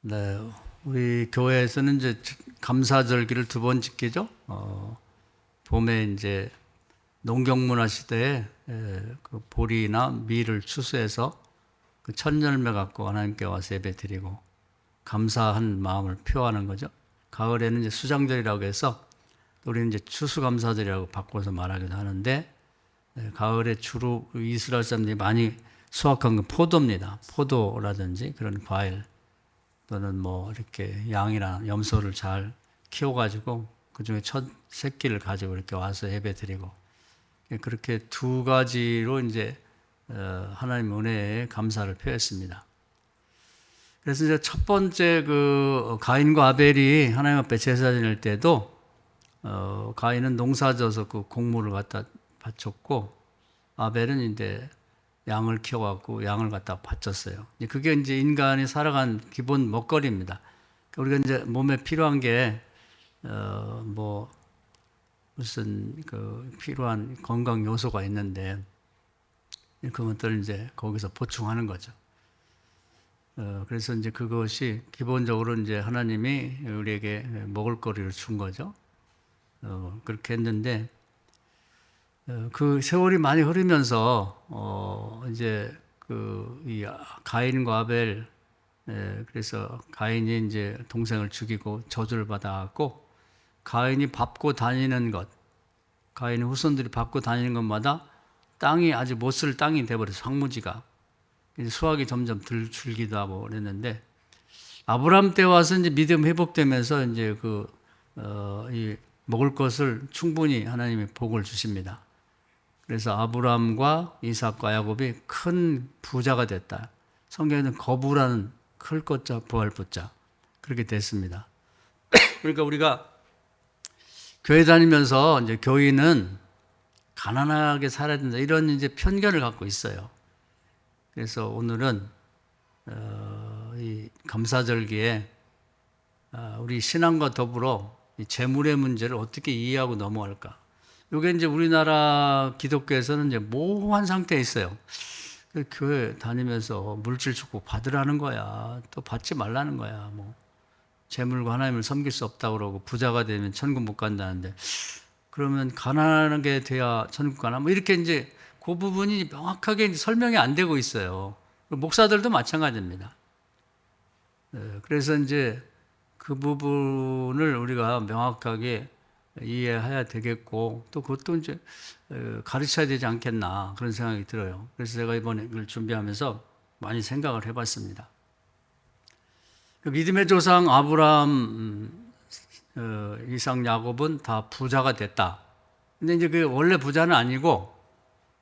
네, 우리 교회에서는 이제 감사절기를 두 번 지키죠. 봄에 이제 농경문화 시대에 그 보리나 밀을 추수해서 그 첫 열매 갖고 하나님께 와서 예배 드리고 감사한 마음을 표하는 거죠. 가을에는 이제 수장절이라고 해서 우리는 이제 추수감사절이라고 바꿔서 말하기도 하는데, 가을에 주로 이스라엘 사람들이 많이 수확한 건 포도입니다. 포도라든지 그런 과일, 또는 뭐 이렇게 양이나 염소를 잘 키워가지고 그 중에 첫 새끼를 가지고 이렇게 와서 예배 드리고, 그렇게 두 가지로 이제 하나님 은혜에 감사를 표했습니다. 그래서 이제 첫 번째 그 가인과 아벨이 하나님 앞에 제사 지낼 때도 가인은 농사져서 그 곡물을 갖다 바쳤고, 아벨은 이제 양을 키워갖고 양을 갖다 바쳤어요. 그게 이제 인간이 살아간 기본 먹거리입니다. 우리가 이제 몸에 필요한 게, 뭐, 무슨 그 필요한 건강 요소가 있는데, 그것들을 이제 거기서 보충하는 거죠. 그래서 이제 그것이 기본적으로 이제 하나님이 우리에게 먹을 거리를 준 거죠. 그렇게 했는데, 그 세월이 많이 흐르면서 이제 이 가인과 아벨, 그래서 가인이 이제 동생을 죽이고 저주를 받아갖고, 가인이 밟고 다니는 것, 가인의 후손들이 밟고 다니는 것마다 땅이 아주 못 쓸 땅이 돼버려서 황무지가 수확이 점점 줄기도 하고 그랬는데, 아브라함 때 와서 이제 믿음 회복되면서 이제 이 먹을 것을 충분히 하나님이 복을 주십니다. 그래서 아브라함과 이삭과 야곱이 큰 부자가 됐다. 성경에는 거부라는 클 것자 부할 부자 그렇게 됐습니다. 그러니까 우리가 교회 다니면서 이제 교인은 가난하게 살아야 된다 이런 이제 편견을 갖고 있어요. 그래서 오늘은 이 감사절기에 우리 신앙과 더불어 이 재물의 문제를 어떻게 이해하고 넘어갈까? 이게 이제 우리나라 기독교에서는 이제 모호한 상태에 있어요. 교회 다니면서 물질 축복 받으라는 거야. 또 받지 말라는 거야. 뭐 재물과 하나님을 섬길 수 없다고 그러고, 부자가 되면 천국 못 간다는데, 그러면 가난하게 돼야 천국 가나? 뭐 이렇게 이제 그 부분이 명확하게 이제 설명이 안 되고 있어요. 목사들도 마찬가지입니다. 그래서 이제 그 부분을 우리가 명확하게 이해해야 되겠고, 또 그것도 이제 가르쳐야 되지 않겠나 그런 생각이 들어요. 그래서 제가 이번에 이걸 준비하면서 많이 생각을 해봤습니다. 믿음의 조상 아브라함, 이삭, 야곱은 다 부자가 됐다. 근데 이제 그 원래 부자는 아니고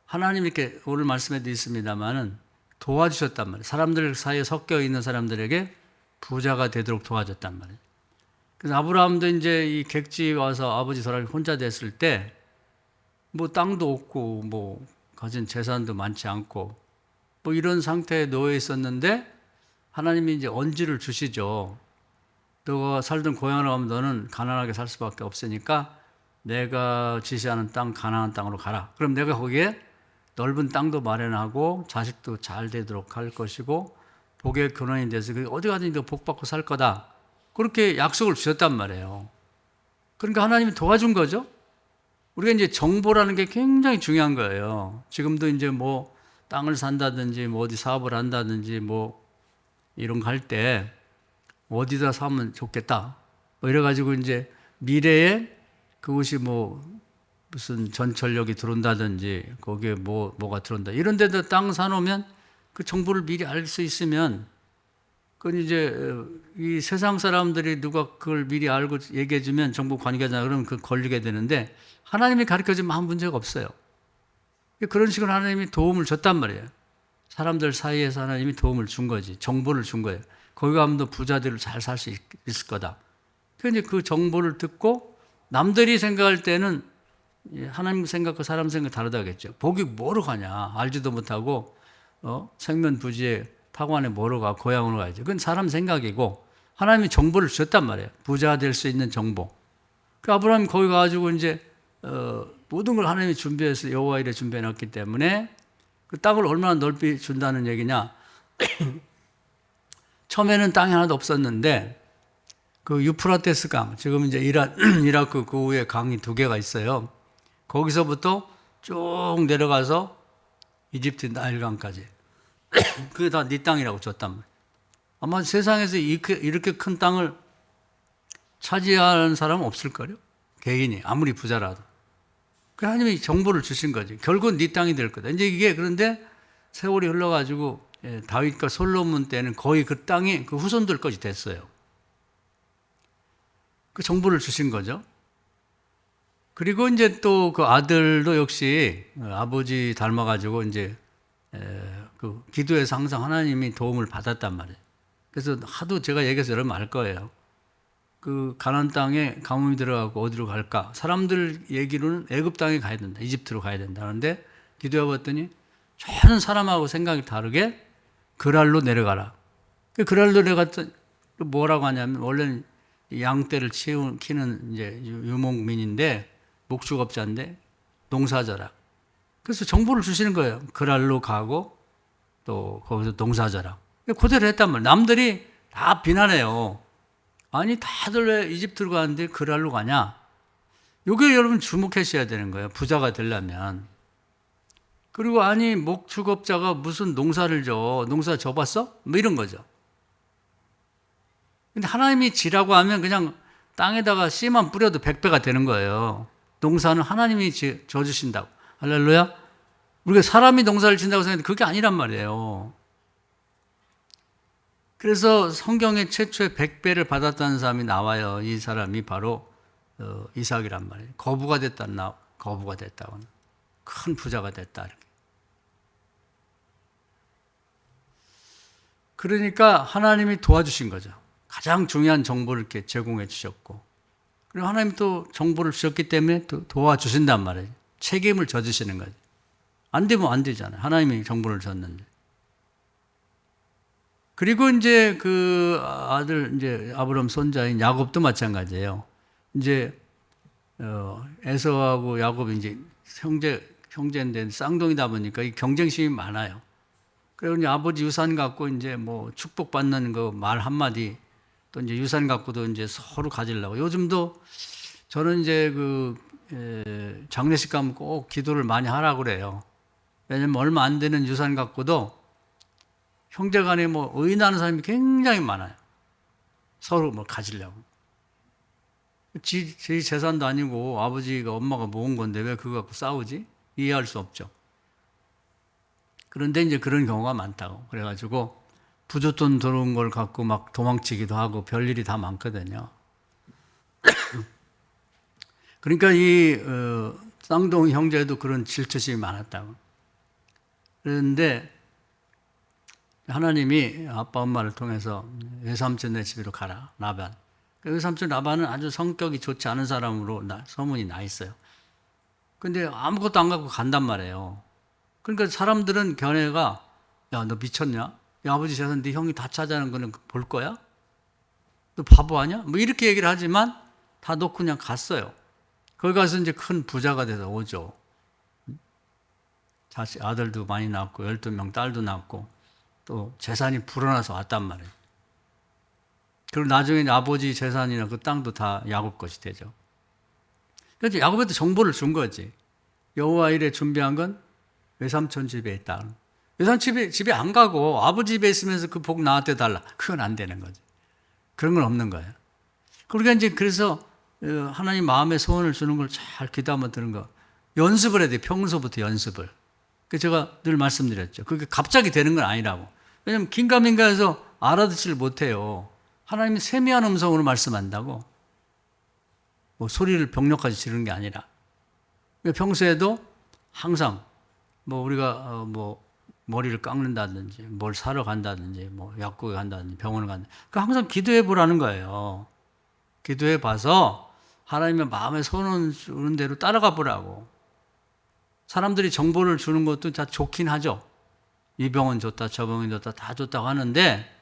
하나님 이렇게 오늘 말씀에도 있습니다만은 도와주셨단 말이에요. 사람들 사이에 섞여 있는 사람들에게 부자가 되도록 도와줬단 말이에요. 그래서 아브라함도 이제 이 객지 와서 아버지 돌아가시 혼자 됐을 때 뭐 땅도 없고 뭐 가진 재산도 많지 않고 뭐 이런 상태에 놓여 있었는데, 하나님이 이제 언지를 주시죠. 너가 살던 고향으로 가면 너는 가난하게 살 수밖에 없으니까 내가 지시하는 땅, 가나안 땅으로 가라. 그럼 내가 거기에 넓은 땅도 마련하고 자식도 잘 되도록 할 것이고 복의 근원이 돼서 어디 가든지 너 복 받고 살 거다. 그렇게 약속을 주셨단 말이에요. 그러니까 하나님이 도와준 거죠. 우리가 이제 정보라는 게 굉장히 중요한 거예요. 지금도 이제 뭐 땅을 산다든지 뭐 어디 사업을 한다든지 뭐 이런 거 할 때 어디다 사면 좋겠다. 뭐 이래가지고 이제 미래에 그것이 뭐 무슨 전철역이 들어온다든지 거기에 뭐가 들어온다. 이런 데다 땅 사놓으면 그 정보를 미리 알 수 있으면, 그건 이제 이 세상 사람들이 누가 그걸 미리 알고 얘기해 주면 정보 관계자나 그러면 그 걸리게 되는데, 하나님이 가르쳐 주면 아무 문제가 없어요. 그런 식으로 하나님이 도움을 줬단 말이에요. 사람들 사이에서 하나님이 도움을 준 거지. 정보를 준 거예요. 거기 가면 너 부자들을 잘 살 수 있을 거다. 그런데 그 정보를 듣고 남들이 생각할 때는 하나님 생각과 사람 생각 다르다겠죠. 복이 뭐로 가냐? 알지도 못하고 생면부지에 타관에 뭐로 가? 고향으로 가야죠. 그건 사람 생각이고, 하나님이 정보를 주셨단 말이에요. 부자 될 수 있는 정보. 그 아브라함이 거기 가가지고 이제 모든 걸 하나님이 준비해서 여호와 일에 준비해놨기 때문에 그 땅을 얼마나 넓이 준다는 얘기냐? 처음에는 땅이 하나도 없었는데 그 유프라테스 강, 지금 이제 이라크 그 위에 강이 두 개가 있어요. 거기서부터 쭉 내려가서 이집트 나일강까지. 그게 다 네 땅이라고 줬단 말이에요. 아마 세상에서 이렇게 큰 땅을 차지하는 사람은 없을걸요? 개인이 아무리 부자라도. 그 하나님이 정보를 주신 거지. 결국은 네 땅이 될 거다. 이제 이게 그런데 세월이 흘러가지고 다윗과 솔로몬 때는 거의 그 땅이 그 후손들까지 됐어요. 그 정보를 주신 거죠. 그리고 이제 또 그 아들도 역시 아버지 닮아가지고 이제 그 기도에서 항상 하나님이 도움을 받았단 말이에요. 그래서 하도 제가 얘기해서 여러분 알 거예요. 그 가나안 땅에 가뭄이 들어가고 어디로 갈까? 사람들 얘기로는 애굽 땅에 가야 된다. 이집트로 가야 된다. 그런데 기도해 봤더니 전혀 사람하고 생각이 다르게 그랄로 내려가라. 그 그랄로 내려갔더니 뭐라고 하냐면 원래는 양떼를 키는 이제 유목민인데 목축업자인데 농사져라. 그래서 정보를 주시는 거예요. 그랄로 가고 또 거기서 농사져라. 그대로 했단 말이에요. 남들이 다 비난해요. 아니 다들 왜 이집트로 가는데 그랄로 가냐? 이게 여러분 주목하셔야 되는 거예요. 부자가 되려면. 그리고 아니 목축업자가 무슨 농사를 져? 농사 져봤어? 뭐 이런 거죠. 근데 하나님이 지라고 하면 그냥 땅에다가 씨만 뿌려도 100배가 되는 거예요. 농사는 하나님이 져주신다고. 할렐루야. 우리가 사람이 농사를 진다고 생각했는데 그게 아니란 말이에요. 그래서 성경에 최초의 100배를 받았다는 사람이 나와요. 이 사람이 바로 이삭이란 말이에요. 거부가 됐다고. 큰 부자가 됐다. 이렇게. 그러니까 하나님이 도와주신 거죠. 가장 중요한 정보를 이렇게 제공해 주셨고, 그리고 하나님이 또 정보를 주셨기 때문에 또 도와주신단 말이에요. 책임을 져주시는 거죠. 안 되면 안 되잖아요. 하나님이 정보를 줬는데. 그리고 이제 그 아들, 이제 아브람 손자인 야곱도 마찬가지예요. 이제, 에서하고 야곱이 이제 형제인데 쌍둥이다 보니까 이 경쟁심이 많아요. 그리고 이제 아버지 유산 갖고 이제 뭐 축복받는 그 말 한마디 또 이제 유산 갖고도 이제 서로 가지려고. 요즘도 저는 이제 그 장례식 가면 꼭 기도를 많이 하라고 그래요. 왜냐면 얼마 안 되는 유산 갖고도 형제 간에 뭐 의인하는 사람이 굉장히 많아요. 서로 뭐 가지려고. 제 재산도 아니고 아버지가 엄마가 모은 건데 왜 그거 갖고 싸우지? 이해할 수 없죠. 그런데 이제 그런 경우가 많다고. 그래가지고 부잣돈 들어온 걸 갖고 막 도망치기도 하고 별일이 다 많거든요. 그러니까 이 쌍둥이 형제도 그런 질투심이 많았다고. 그런데 하나님이 아빠 엄마를 통해서 외삼촌네 집으로 가라. 라반. 외삼촌 라반은 아주 성격이 좋지 않은 사람으로 소문이 나 있어요. 근데 아무것도 안 갖고 간단 말이에요. 그러니까 사람들은 견해가, 야, 너 미쳤냐? 야, 아버지 재산 네 형이 다 차지하는 거는 볼 거야? 너 바보 아니야? 뭐 이렇게 얘기를 하지만 다 놓고 그냥 갔어요. 거기 가서 이제 큰 부자가 돼서 오죠. 자식 아들도 많이 낳고 12명 딸도 낳고 또 재산이 불어나서 왔단 말이에요. 그리고 나중에 아버지 재산이나 그 땅도 다 야곱 것이 되죠. 그래서 야곱한테 정보를 준 거지. 여호와 일에 준비한 건 외삼촌 집에 있다. 외삼촌 집에 안 가고 아버지 집에 있으면서 그 복 나한테 달라. 그건 안 되는 거지. 그런 건 없는 거예요. 그러니까 이제 그래서 하나님 마음의 소원을 주는 걸 잘 기도하면 드는 거. 연습을 해야 돼요. 평소부터 연습을. 그 제가 늘 말씀드렸죠. 그게 갑자기 되는 건 아니라고. 왜냐하면 긴가민가해서 알아듣지를 못해요. 하나님이 세미한 음성으로 말씀한다고. 뭐 소리를 벽력까지 지르는 게 아니라. 평소에도 항상 뭐 우리가 뭐 머리를 깎는다든지 뭘 사러 간다든지 뭐 약국에 간다든지 병원을 간다든지 항상 기도해 보라는 거예요. 기도해 봐서 하나님의 마음에 손을 주는 대로 따라가 보라고. 사람들이 정보를 주는 것도 다 좋긴 하죠. 이 병원 좋다, 저 병원 좋다, 다 좋다고 하는데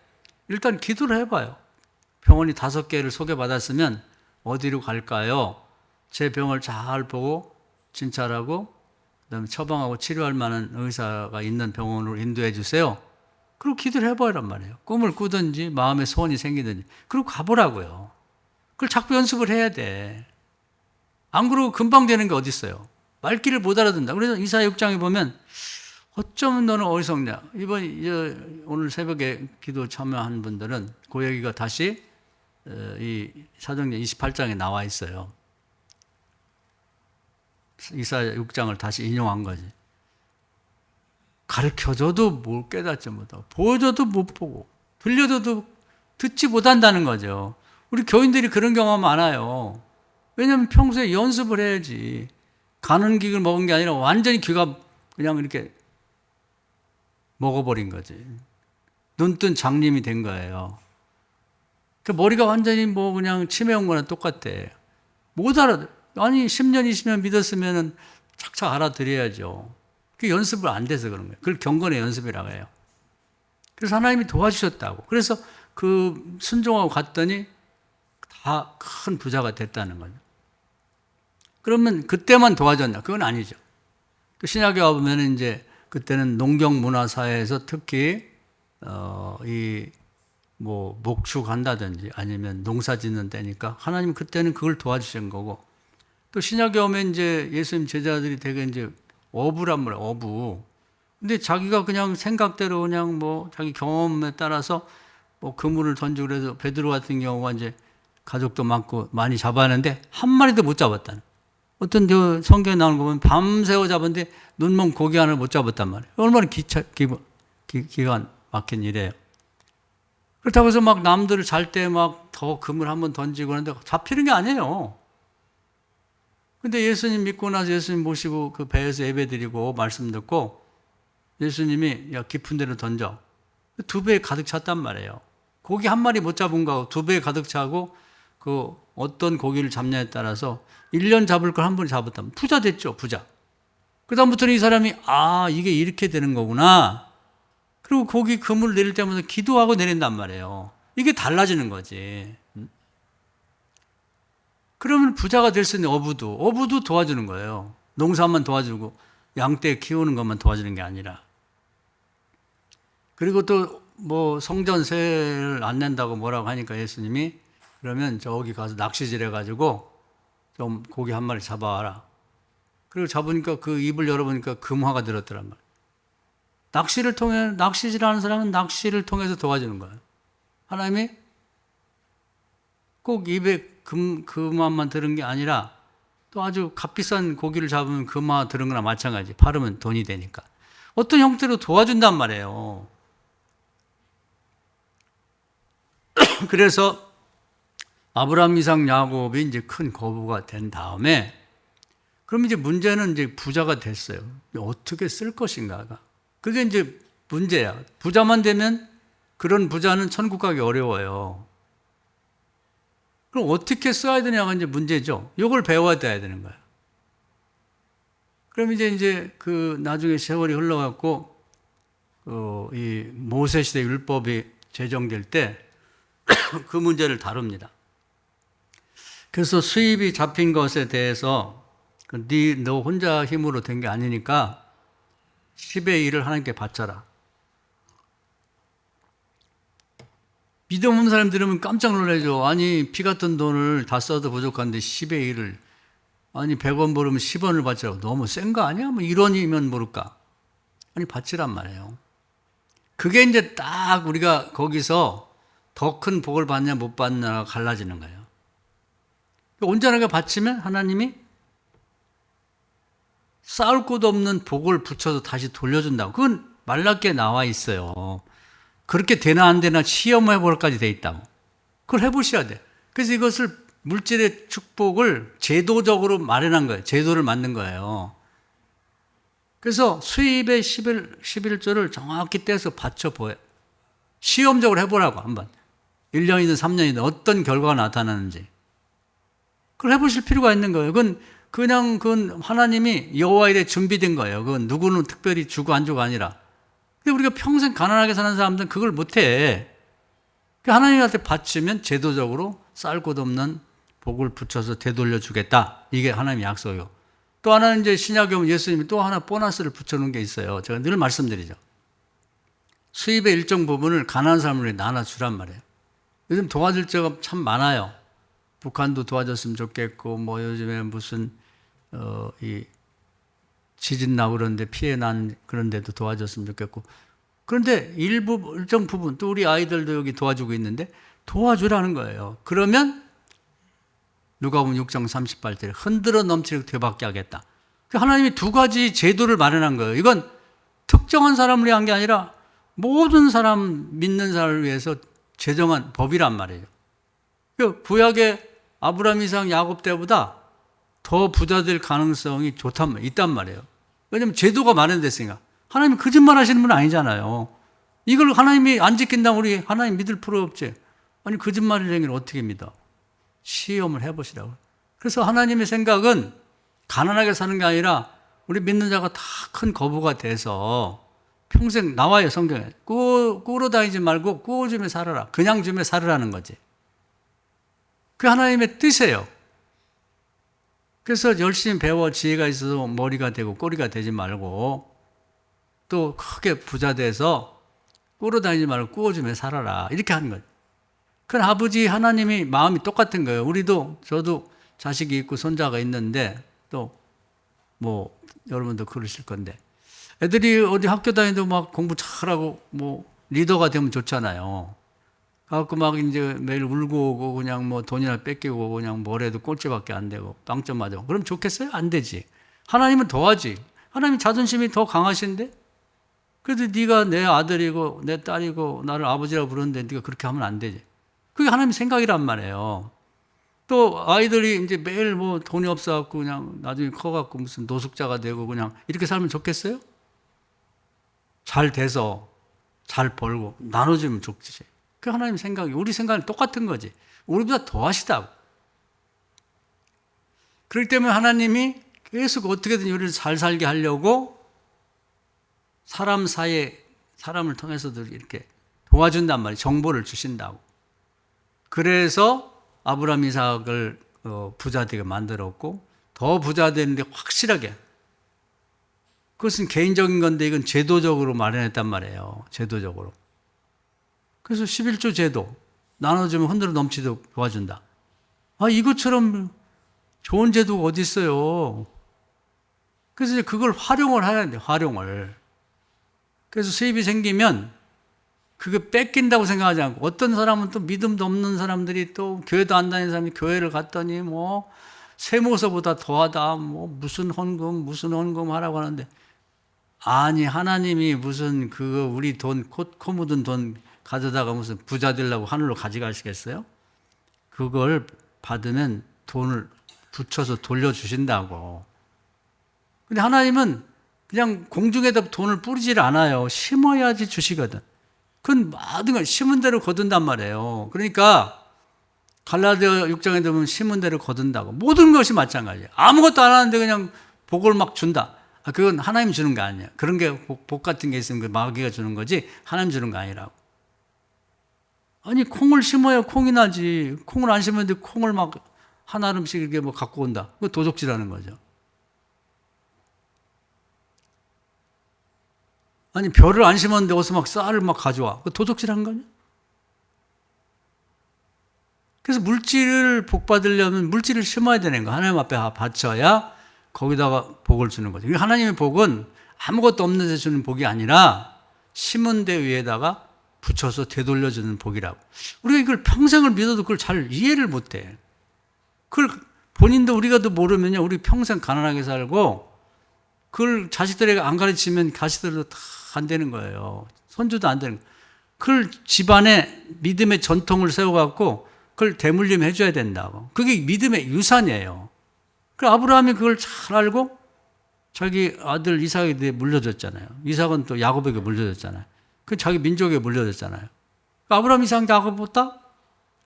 일단 기도를 해봐요. 병원이 5개를 소개받았으면 어디로 갈까요? 제 병을 잘 보고 진찰하고 그다음에 처방하고 치료할 만한 의사가 있는 병원으로 인도해 주세요. 그리고 기도를 해보란 말이에요. 꿈을 꾸든지 마음에 소원이 생기든지. 그리고 가보라고요. 그걸 자꾸 연습을 해야 돼. 안 그러고 금방 되는 게 어디 있어요. 말귀를 못 알아듣는다. 그래서 이사야 6장에 보면 어쩌면 너는 어리석냐. 오늘 새벽에 기도 참여한 분들은 그 얘기가 다시 이 사도행전 28장에 나와 있어요. 이사야 6장을 다시 인용한 거지. 가르쳐줘도 못 깨닫지 못하고 보여줘도 못 보고 들려줘도 듣지 못한다는 거죠. 우리 교인들이 그런 경우가 많아요. 왜냐하면 평소에 연습을 해야지. 가는 기를 먹은 게 아니라 완전히 귀가 그냥 이렇게 먹어버린 거지. 눈뜬 장님이 된 거예요. 그 머리가 완전히 뭐 그냥 치매 온 거나 똑같아. 못 알아. 아니 10년 20년 믿었으면은 착착 알아들어야죠. 그 연습을 안 돼서 그런 거예요. 그걸 경건의 연습이라고 해요. 그래서 하나님이 도와주셨다고. 그래서 그 순종하고 갔더니 다 큰 부자가 됐다는 거죠. 그러면 그때만 도와줬나? 그건 아니죠. 그 신약에 와보면 이제 그때는 농경 문화 사회에서 특히 목축한다든지 아니면 농사 짓는 때니까 하나님 그때는 그걸 도와주신 거고, 또 신약에 오면 이제 예수님 제자들이 되게 이제 어부란 말이에요. 어부. 근데 자기가 그냥 생각대로 그냥 뭐 자기 경험에 따라서 뭐 그물을 던지고 그래서 베드로 같은 경우가 이제 가족도 많고 많이 잡았는데 한 마리도 못 잡았다는. 어떤 성경에 나오는 거 보면 밤새워 잡았는데 눈먼 고기 하나를 못 잡았단 말이에요. 얼마나 기가 막힌 일이에요. 그렇다고 해서 막 남들 잘 때 막 더 그물 한번 던지고 하는데 잡히는 게 아니에요. 근데 예수님 믿고 나서 예수님 모시고 그 배에서 예배 드리고 말씀 듣고 예수님이 야 깊은 데로 던져. 2배 가득 찼단 말이에요. 고기 한 마리 못 잡은 거하고 2배 가득 차고 그 어떤 고기를 잡냐에 따라서 1년 잡을 걸 한 번에 잡았다면 부자 됐죠. 부자. 그다음부터는 이 사람이 이게 이렇게 되는 거구나. 그리고 고기 그물 내릴 때마다 기도하고 내린단 말이에요. 이게 달라지는 거지. 그러면 부자가 될 수 있는 어부도 도와주는 거예요. 농사만 도와주고 양떼 키우는 것만 도와주는 게 아니라. 그리고 또 뭐 성전세를 안 낸다고 뭐라고 하니까 예수님이 그러면 저기 가서 낚시질 해가지고 좀 고기 한 마리 잡아와라. 그리고 잡으니까 그 입을 열어보니까 금화가 들었더란 말이에요. 낚시질 하는 사람은 낚시를 통해서 도와주는 거예요. 하나님이 꼭 입에 금화만 들은 게 아니라 또 아주 값비싼 고기를 잡으면 금화 들은 거나 마찬가지. 팔으면 돈이 되니까. 어떤 형태로 도와준단 말이에요. 그래서 아브라함, 이삭, 야곱이 이제 큰 거부가 된 다음에 그럼 이제 문제는 이제 부자가 됐어요. 어떻게 쓸 것인가가. 그게 이제 문제야. 부자만 되면 그런 부자는 천국 가기 어려워요. 그럼 어떻게 써야 되냐가 이제 문제죠. 이걸 배워야 되는 거예요. 그럼 이제 그 나중에 세월이 흘러갔고 이 모세 시대 율법이 제정될 때 그 문제를 다룹니다. 그래서 수입이 잡힌 것에 대해서 너 혼자 힘으로 된 게 아니니까 10의 1을 하나님께 바쳐라. 믿음 없는 사람 들으면 깜짝 놀라죠. 아니 피 같은 돈을 다 써도 부족한데 10의 1을 아니 100원 벌으면 10원을 바치라고 너무 센 거 아니야? 뭐 1원이면 모를까? 아니 바치란 말이에요. 그게 이제 딱 우리가 거기서 더 큰 복을 받냐 못 받냐가 갈라지는 거예요. 온전하게 바치면 하나님이 쌓을 곳 없는 복을 붙여서 다시 돌려준다고. 그건 말라기에 나와 있어요. 그렇게 되나 안 되나 시험해 볼까지 돼 있다고. 그걸 해보셔야 돼. 그래서 이것을 물질의 축복을 제도적으로 마련한 거예요. 제도를 만든 거예요. 그래서 수입의 11조를 정확히 떼서 바쳐 보여. 시험적으로 해보라고 한번. 1년이든 3년이든 어떤 결과가 나타나는지. 그걸 해보실 필요가 있는 거예요. 그건 하나님이 여호와 일에 준비된 거예요. 그건 누구는 특별히 주고 안 주고 아니라. 근데 우리가 평생 가난하게 사는 사람들은 그걸 못해. 하나님한테 바치면 제도적으로 쌀 곳 없는 복을 붙여서 되돌려 주겠다. 이게 하나님의 약속이고. 또 하나는 이제 신약에 오면 예수님이 또 하나 보너스를 붙여놓은 게 있어요. 제가 늘 말씀드리죠. 수입의 일정 부분을 가난한 사람들에게 나눠주란 말이에요. 요즘 도와줄 데가 참 많아요. 북한도 도와줬으면 좋겠고, 뭐 요즘에 무슨, 이 지진 나고 그런데 피해 난 그런 데도 도와줬으면 좋겠고. 그런데 일정 부분, 또 우리 아이들도 여기 도와주고 있는데 도와주라는 거예요. 그러면 누가복음 6장 38절에 흔들어 넘치도록 되받게 하겠다. 하나님이 두 가지 제도를 마련한 거예요. 이건 특정한 사람을 위한 게 아니라 모든 사람, 믿는 사람을 위해서 제정한 법이란 말이에요. 구약의 아브라함, 이삭, 야곱 때보다 더 부자 될 가능성이 있단 말이에요. 왜냐하면 제도가 마련됐으니까. 하나님이 거짓말 하시는 분은 아니잖아요. 이걸 하나님이 안 지킨다면 우리 하나님 믿을 필요 없지. 아니, 거짓말이라는 걸 어떻게 믿어? 시험을 해보시라고. 그래서 하나님의 생각은 가난하게 사는 게 아니라 우리 믿는 자가 다 큰 거부가 돼서 평생 나와요, 성경에. 꾸러 다니지 말고 꾸어주며 살아라. 그냥 주며 살으라는 거지. 그 하나님의 뜻이에요. 그래서 열심히 배워 지혜가 있어서 머리가 되고 꼬리가 되지 말고 또 크게 부자 돼서 꾸러 다니지 말고 꾸어주며 살아라. 이렇게 하는 거예요. 그 아버지 하나님이 마음이 똑같은 거예요. 저도 자식이 있고 손자가 있는데 또 뭐 여러분도 그러실 건데 애들이 어디 학교 다니도 막 공부 잘하고 뭐 리더가 되면 좋잖아요. 갖고 막 이제 매일 울고 오고 그냥 뭐 돈이나 뺏기고 그냥 뭐래도 꼴찌밖에 안 되고 빵점 맞아. 그럼 좋겠어요? 안 되지. 하나님은 더하지. 하나님 자존심이 더 강하신데 그래도 네가 내 아들이고 내 딸이고 나를 아버지라고 부르는데 네가 그렇게 하면 안 되지. 그게 하나님 생각이란 말이에요. 또 아이들이 이제 매일 뭐 돈이 없어갖고 그냥 나중에 커갖고 무슨 노숙자가 되고 그냥 이렇게 살면 좋겠어요? 잘 돼서 잘 벌고 나눠주면 좋지. 그 하나님 생각이 우리 생각은 똑같은 거지. 우리보다 더 하시다고. 그렇기 때문에 하나님이 계속 어떻게든 우리를 잘 살게 하려고 사람 사이에 사람을 통해서도 이렇게 도와준단 말이에요. 정보를 주신다고. 그래서 아브라함, 이삭을 부자 되게 만들었고 더 부자 되는데 확실하게 그것은 개인적인 건데 이건 제도적으로 마련했단 말이에요. 제도적으로. 그래서 11조 제도 나눠주면 흔들어 넘치도록 도와준다. 이것처럼 좋은 제도가 어디 있어요. 그래서 이제 그걸 활용을 해야 돼요. 활용을. 그래서 수입이 생기면 그게 뺏긴다고 생각하지 않고 어떤 사람은 또 믿음도 없는 사람들이 또 교회도 안 다니는 사람이 교회를 갔더니 뭐 세무서보다 더하다 뭐 무슨 헌금 하라고 하는데 아니 하나님이 무슨 우리 돈 코 묻은 돈 가져다가 무슨 부자 되려고 하늘로 가져가시겠어요? 그걸 받으면 돈을 붙여서 돌려주신다고. 근데 하나님은 그냥 공중에다 돈을 뿌리질 않아요. 심어야지 주시거든. 그건 모든 걸 심은 대로 거둔단 말이에요. 그러니까 갈라디아 6장에 보면 심은 대로 거둔다고. 모든 것이 마찬가지예요. 아무것도 안 하는데 그냥 복을 막 준다. 그건 하나님 주는 거 아니에요. 그런 게 복 같은 게 있으면 그 마귀가 주는 거지 하나님 주는 거 아니라고. 아니 콩을 심어야 콩이 나지. 콩을 안 심었는데 콩을 막 한 알음씩 이렇게 뭐 갖고 온다. 그거 도적질하는 거죠. 아니 별을 안 심었는데 어디서 막 쌀을 막 가져와. 그거 도적질하는 거냐? 그래서 물질을 복 받으려면 물질을 심어야 되는 거. 하나님 앞에 바쳐야 거기다가 복을 주는 거죠. 하나님의 복은 아무것도 없는 데 주는 복이 아니라 심은 데 위에다가 붙여서 되돌려주는 복이라고. 우리가 이걸 평생을 믿어도 그걸 잘 이해를 못해. 그걸 본인도 우리가도 모르면요, 우리 평생 가난하게 살고 그걸 자식들에게 안 가르치면 자식들도 다 안 되는 거예요. 손주도 안 되는 거예요. 그걸 집안에 믿음의 전통을 세워갖고 그걸 대물림 해줘야 된다고. 그게 믿음의 유산이에요. 그 아브라함이 그걸 잘 알고 자기 아들 이삭에게 물려줬잖아요. 이삭은 또 야곱에게 물려줬잖아요. 그 자기 민족에게 물려줬잖아요. 아브라함, 이삭, 야곱보다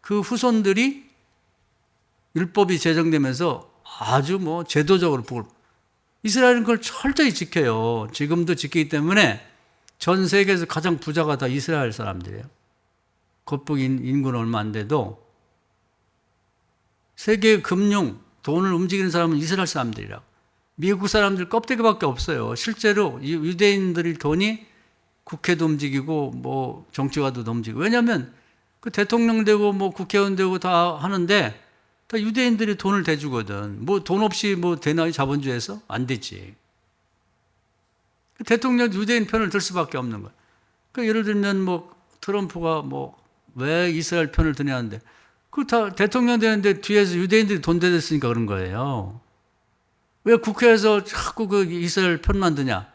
그 후손들이 율법이 제정되면서 아주 뭐 제도적으로 이스라엘은 그걸 철저히 지켜요. 지금도 지키기 때문에 전 세계에서 가장 부자가 다 이스라엘 사람들이에요. 겉북 인구는 얼마 안 돼도 세계 금융, 돈을 움직이는 사람은 이스라엘 사람들이라고. 미국 사람들 껍데기밖에 없어요. 실제로 유대인들의 돈이 국회도 움직이고 뭐 정치가도 움직이고. 왜냐하면 그 대통령 되고 뭐 국회의원 되고 다 하는데 다 유대인들이 돈을 대주거든. 뭐 돈 없이 뭐 되나, 이 자본주의에서? 안 되지. 대통령 유대인 편을 들 수밖에 없는 거야. 그러니까 예를 들면 뭐 트럼프가 뭐 왜 이스라엘 편을 드냐는데 그 다 대통령 되는데 뒤에서 유대인들이 돈 대줬으니까 그런 거예요. 왜 국회에서 자꾸 그 이스라엘 편만 드냐?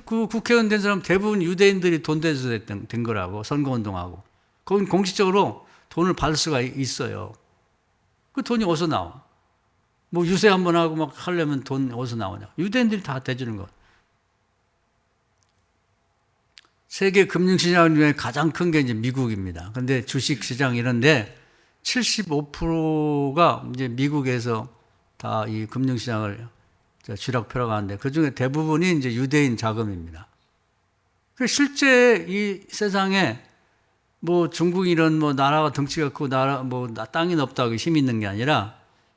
그 국회의원 된 사람 대부분 유대인들이 돈 대줘서 된 거라고, 선거운동하고. 거긴 공식적으로 돈을 받을 수가 있어요. 그 돈이 어디서 나와? 뭐 유세 한번 하고 막 하려면 돈 어디서 나오냐? 유대인들이 다 대주는 거. 세계 금융시장 중에 가장 큰 게 이제 미국입니다. 근데 주식시장 이런데 75%가 이제 미국에서 다 이 금융시장을 쥐락펴락 하는데 그 중에 대부분이 이제 유대인 자금입니다. 실제 이 세상에 뭐 중국 이런 뭐 나라가 덩치가 크고 나라 뭐 땅이 넓다고 힘이 있는 게 아니라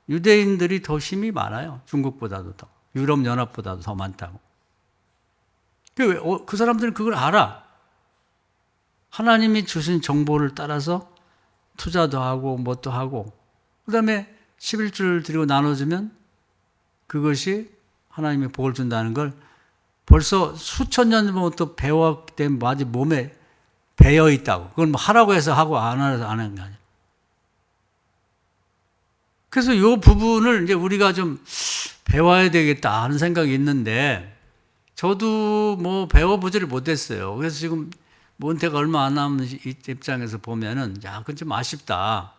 유대인들이 더 힘이 많아요. 중국보다도 더. 유럽연합보다도 더 많다고. 그 사람들은 그걸 알아. 하나님이 주신 정보를 따라서 투자도 하고 뭣도 하고 그 다음에 11조를 드리고 나눠주면 그것이 하나님의 복을 준다는 걸 벌써 수천 년 전부터 배웠기 때문에 아직 몸에 배어 있다고. 그건 뭐 하라고 해서 하고 안 하라고 안 하는 게 아니야. 그래서 이 부분을 이제 우리가 좀 배워야 되겠다 하는 생각이 있는데 저도 뭐 배워보지를 못했어요. 그래서 지금 몬테가 얼마 안 남은 입장에서 보면은 야, 그건 좀 아쉽다.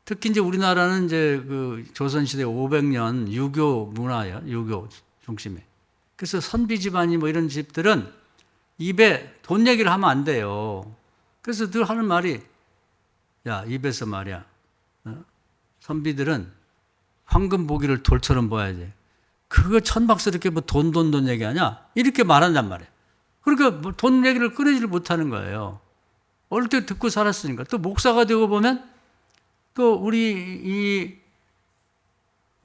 특히 이제 우리나라는 이제 그 조선시대 500년 유교 문화예요. 유교 중심에. 그래서 선비 집안이 뭐 이런 집들은 입에 돈 얘기를 하면 안 돼요. 그래서 늘 하는 말이 야, 입에서 말이야. 선비들은 황금 보기를 돌처럼 봐야지. 그거 천박스럽게 뭐 돈 얘기하냐? 이렇게 말한단 말이에요. 그러니까 뭐 돈 얘기를 꺼내지를 못하는 거예요. 어릴 때 듣고 살았으니까. 또 목사가 되고 보면 또 우리 이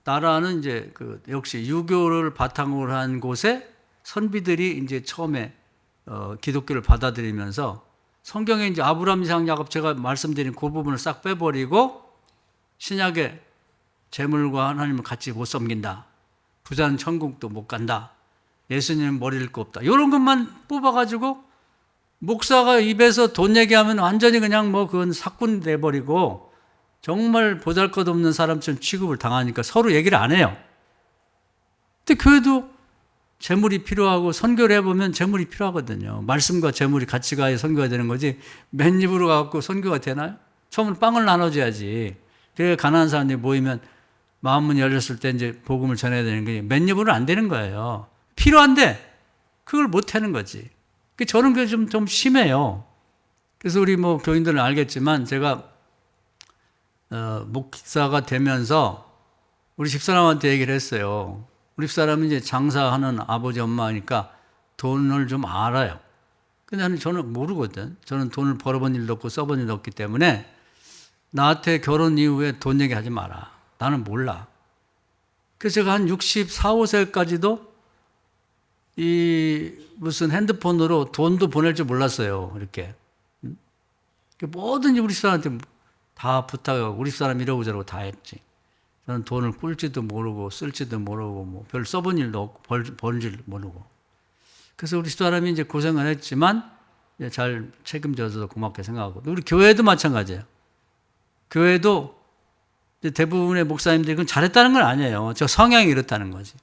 나라는 이제 그 역시 유교를 바탕으로 한 곳에 선비들이 이제 처음에 기독교를 받아들이면서 성경에 이제 아브라함, 이삭, 야곱 제가 말씀드린 그 부분을 싹 빼버리고 신약에 재물과 하나님을 같이 못 섬긴다. 부자는 천국도 못 간다. 예수님은 머리를 거 없다. 이런 것만 뽑아가지고 목사가 입에서 돈 얘기하면 완전히 그냥 뭐 그건 사꾼 돼버리고 정말 보잘것없는 사람처럼 취급을 당하니까 서로 얘기를 안 해요. 근데 교회도 재물이 필요하고 선교를 해보면 재물이 필요하거든요. 말씀과 재물이 같이 가야 선교가 되는 거지 맨 입으로 가고 선교가 되나요? 처음으로 빵을 나눠줘야지. 그래 가난한 사람들이 모이면 마음문이 열렸을 때 이제 복음을 전해야 되는 게 맨 입으로는 안 되는 거예요. 필요한데 그걸 못 하는 거지. 저는 그게 좀 심해요. 그래서 우리 뭐 교인들은 알겠지만 제가 목사가 되면서 우리 집사람한테 얘기를 했어요. 우리 집사람은 이제 장사하는 아버지 엄마니까 돈을 좀 알아요. 근데 저는 모르거든. 저는 돈을 벌어본 일도 없고 써본 일도 없기 때문에 나한테 결혼 이후에 돈 얘기하지 마라. 나는 몰라. 그래서 제가 한 64, 5세까지도 이 무슨 핸드폰으로 돈도 보낼 줄 몰랐어요. 이렇게. 뭐든지 우리 집사람한테 다 부탁하고 우리 집사람 이러고 저러고 다 했지. 저는 돈을 꿀지도 모르고 쓸지도 모르고 뭐 별 써본 일도 없고 벌 줄 모르고. 그래서 우리 집사람이 이제 고생을 했지만 잘 책임져서 고맙게 생각하고. 우리 교회도 마찬가지예요. 교회도 대부분의 목사님들이 그건 잘했다는 건 아니에요. 저 성향이 이렇다는 거지.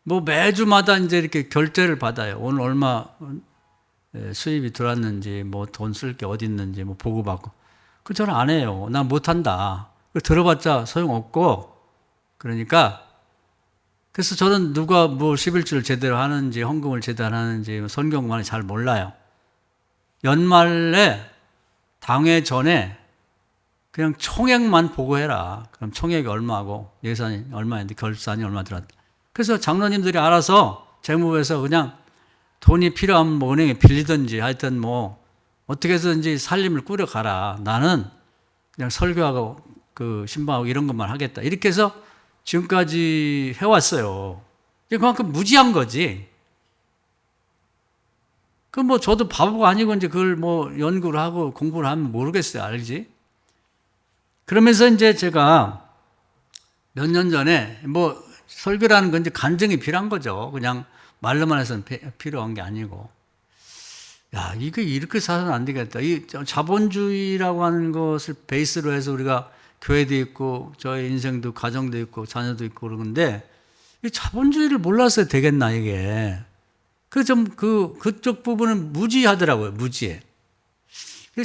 뭐 매주마다 이제 이렇게 결제를 받아요. 오늘 얼마 수입이 들어왔는지, 뭐 돈 쓸 게 어디 있는지, 뭐 보고받고. 그 저는 안 해요. 난 못한다. 들어봤자 소용없고. 그러니까 그래서 저는 누가 뭐 11조를 제대로 하는지, 헌금을 제대로 하는지, 선경만을 잘 몰라요. 연말에 당회 전에 그냥 총액만 보고해라. 그럼 총액이 얼마고 예산이 얼마인데 결산이 얼마 들었다. 그래서 장로님들이 알아서 재무부에서 그냥 돈이 필요하면 뭐 은행에 빌리든지 하여튼 뭐 어떻게 해서든지 살림을 꾸려가라. 나는 그냥 설교하고 그 신방하고 이런 것만 하겠다. 이렇게 해서 지금까지 해왔어요. 그만큼 무지한 거지. 그 뭐 저도 바보가 아니고 이제 그걸 뭐 연구를 하고 공부를 하면 모르겠어요. 알지? 그러면서 이제 제가 몇 년 전에 뭐 설교라는 건 이제 간증이 필요한 거죠. 그냥 말로만 해서는 필요한 게 아니고. 야, 이거 이렇게 살아서는 안 되겠다. 이 자본주의라고 하는 것을 베이스로 해서 우리가 교회도 있고, 저의 인생도, 가정도 있고, 자녀도 있고 그러는데, 이 자본주의를 몰랐어야 되겠나, 이게. 그쪽 부분은 무지하더라고요, 무지해.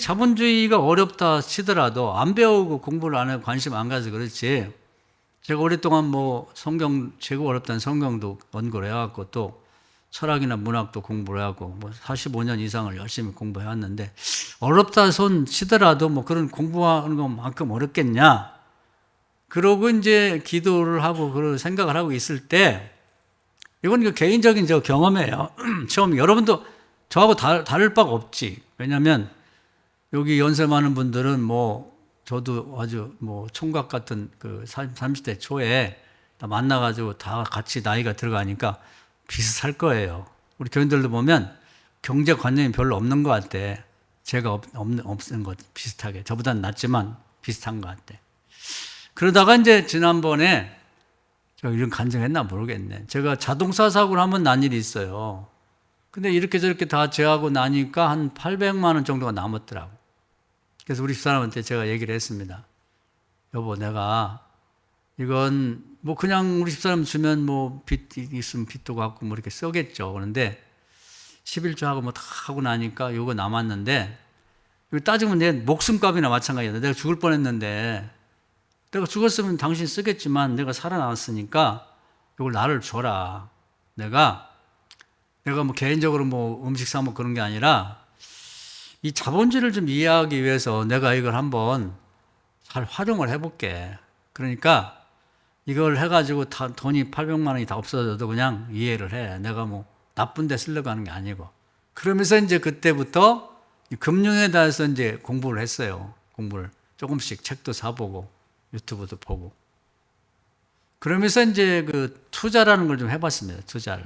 자본주의가 어렵다 치더라도 안 배우고 공부를 안 하고 관심 안 가서 그렇지. 제가 오랫동안 뭐 성경, 최고 어렵다는 성경도 연구를 해왔고 또 철학이나 문학도 공부를 하고 뭐 45년 이상을 열심히 공부해 왔는데 어렵다 손 치더라도 뭐 그런 공부하는 것만큼 어렵겠냐. 그러고 이제 기도를 하고 그런 생각을 하고 있을 때 이건 개인적인 저 경험이에요. 처음 여러분도 저하고 다를 바가 없지. 왜냐하면 여기 연세 많은 분들은 뭐 저도 아주 뭐 총각 같은 그 30대 초에 다 만나가지고 다 같이 나이가 들어가니까 비슷할 거예요. 우리 교인들도 보면 경제관념이 별로 없는 것 같아. 제가 없는 것 비슷하게. 저보다는 낫지만 비슷한 것 같아. 그러다가 이제 지난번에 제가 이런 간증했나 모르겠네. 제가 자동차 사고를 한번 난 일이 있어요. 근데 이렇게 저렇게 다 제하고 나니까 한 800만 원 정도가 남았더라고. 그래서 우리 집사람한테 제가 얘기를 했습니다. 여보, 내가 이건 뭐 그냥 우리 집사람 주면 뭐 빚 있으면 빚도 갚고 뭐 이렇게 써겠죠. 그런데 11조하고 뭐 다 하고 나니까 요거 남았는데 이거 따지면 내 목숨값이나 마찬가지다. 내가 죽을 뻔했는데 내가 죽었으면 당신 쓰겠지만 내가 살아남았으니까 이걸 나를 줘라. 내가 뭐 개인적으로 뭐 음식 사 먹고 그런 게 아니라 이 자본주의를 좀 이해하기 위해서 내가 이걸 한번 잘 활용을 해볼게. 그러니까 이걸 해가지고 돈이 800만 원이 다 없어져도 그냥 이해를 해. 내가 뭐 나쁜 데 쓰려고 하는 게 아니고. 그러면서 이제 그때부터 금융에 대해서 이제 공부를 했어요. 공부를 조금씩 책도 사보고 유튜브도 보고. 그러면서 이제 그 투자라는 걸 좀 해봤습니다. 투자를.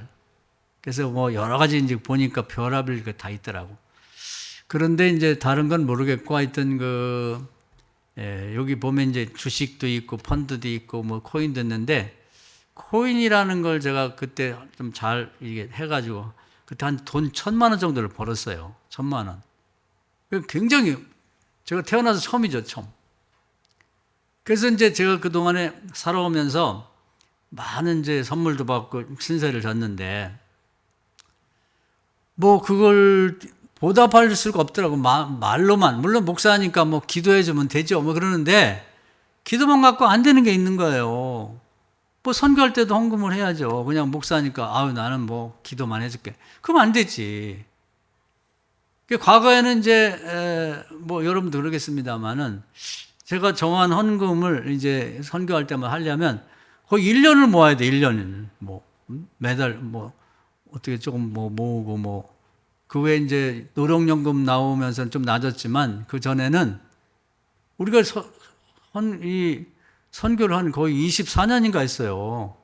그래서 뭐 여러 가지 이제 보니까 별의별 게 다 있더라고. 그런데 이제 다른 건 모르겠고 하여튼 여기 보면 이제 주식도 있고 펀드도 있고 뭐 코인도 있는데 코인이라는 걸 제가 그때 좀 잘 이게 해가지고 그때 한 돈 1,000만 원 정도를 벌었어요. 1,000만 원. 굉장히 제가 태어나서 처음이죠, 처음. 그래서 이제 제가 그동안에 살아오면서 많은 이제 선물도 받고 신세를 졌는데 뭐 그걸 보답할 수가 없더라고. 말로만. 물론 목사니까 뭐 기도해주면 되죠. 뭐 그러는데 기도만 갖고 안 되는 게 있는 거예요. 뭐 선교할 때도 헌금을 해야죠. 그냥 목사니까 아유 나는 뭐 기도만 해줄게. 그럼 안 되지. 과거에는 이제 뭐 여러분도 그러겠습니다만은 제가 정한 헌금을 이제 선교할 때만 하려면 거의 1년을 모아야 돼. 1년을 뭐 매달 뭐 어떻게 조금 뭐 모으고 뭐 그 외에 이제 노령연금 나오면서 좀 낮았지만 그 전에는 우리가 이 선교를 한 거의 24년인가 했어요.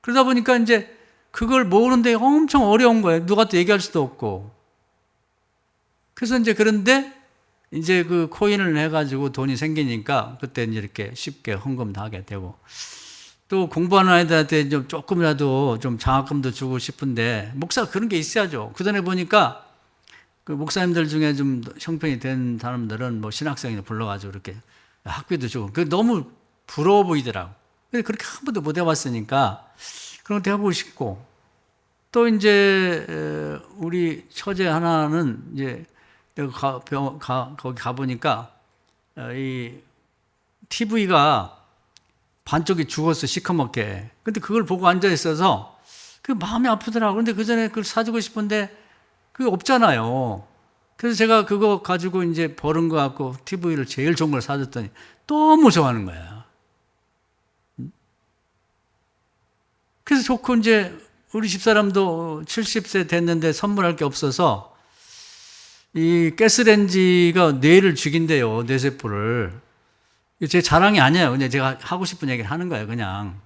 그러다 보니까 이제 그걸 모으는데 엄청 어려운 거예요. 누가 또 얘기할 수도 없고. 그래서 이제 그런데 이제 그 코인을 해가지고 돈이 생기니까 그때 이제 이렇게 쉽게 헌금도 하게 되고 또 공부하는 아이들한테 좀 조금이라도 좀 장학금도 주고 싶은데 목사 그런 게 있어야죠. 그 전에 보니까 그 목사님들 중에 좀 형편이 된 사람들은 뭐 신학생이 불러가지고 이렇게 학비도 주고 그 너무 부러워 보이더라고. 근데 그렇게 한 번도 못 해봤으니까 그런 것도 해보고 싶고 또 이제 우리 처제 하나는 이제 내가 거기 가보니까 이 TV가 반쪽이 죽었어, 시커멓게. 근데 그걸 보고 앉아 있어서 그 마음이 아프더라고. 근데 그 전에 그걸 사주고 싶은데 그게 없잖아요. 그래서 제가 그거 가지고 이제 버는 거 갖고 TV를 제일 좋은 걸 사줬더니 너무 좋아하는 거야. 그래서 좋고 이제 우리 집사람도 70세 됐는데 선물할 게 없어서 이 가스레인지가 뇌를 죽인대요, 뇌세포를. 제 자랑이 아니에요. 그냥 제가 하고 싶은 얘기를 하는 거예요, 그냥.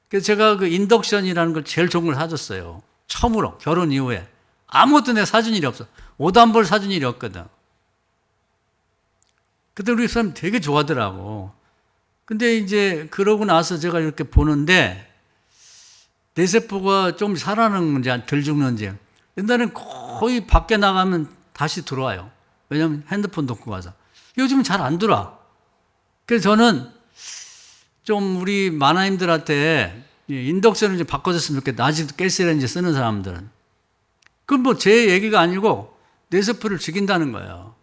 그래서 제가 그 인덕션이라는 걸 제일 좋은 걸 사줬어요. 처음으로, 결혼 이후에. 아무것도 내가 사준 일이 없어. 옷 한 벌 사준 일이 없거든. 그때 우리 사람 되게 좋아하더라고. 근데 이제 그러고 나서 제가 이렇게 보는데 뇌세포가 좀 살아나는지 덜 죽는지. 옛날엔 거의 밖에 나가면 다시 들어와요. 왜냐면 핸드폰 놓고 가서. 요즘은 잘 안 들어와. 그래서 저는 좀 우리 만화님들한테 인덕션을 좀 바꿔줬으면 좋겠다. 아직도 가스레인지 쓰는 사람들은. 그건 뭐 제 얘기가 아니고 뇌세포를 죽인다는 거예요.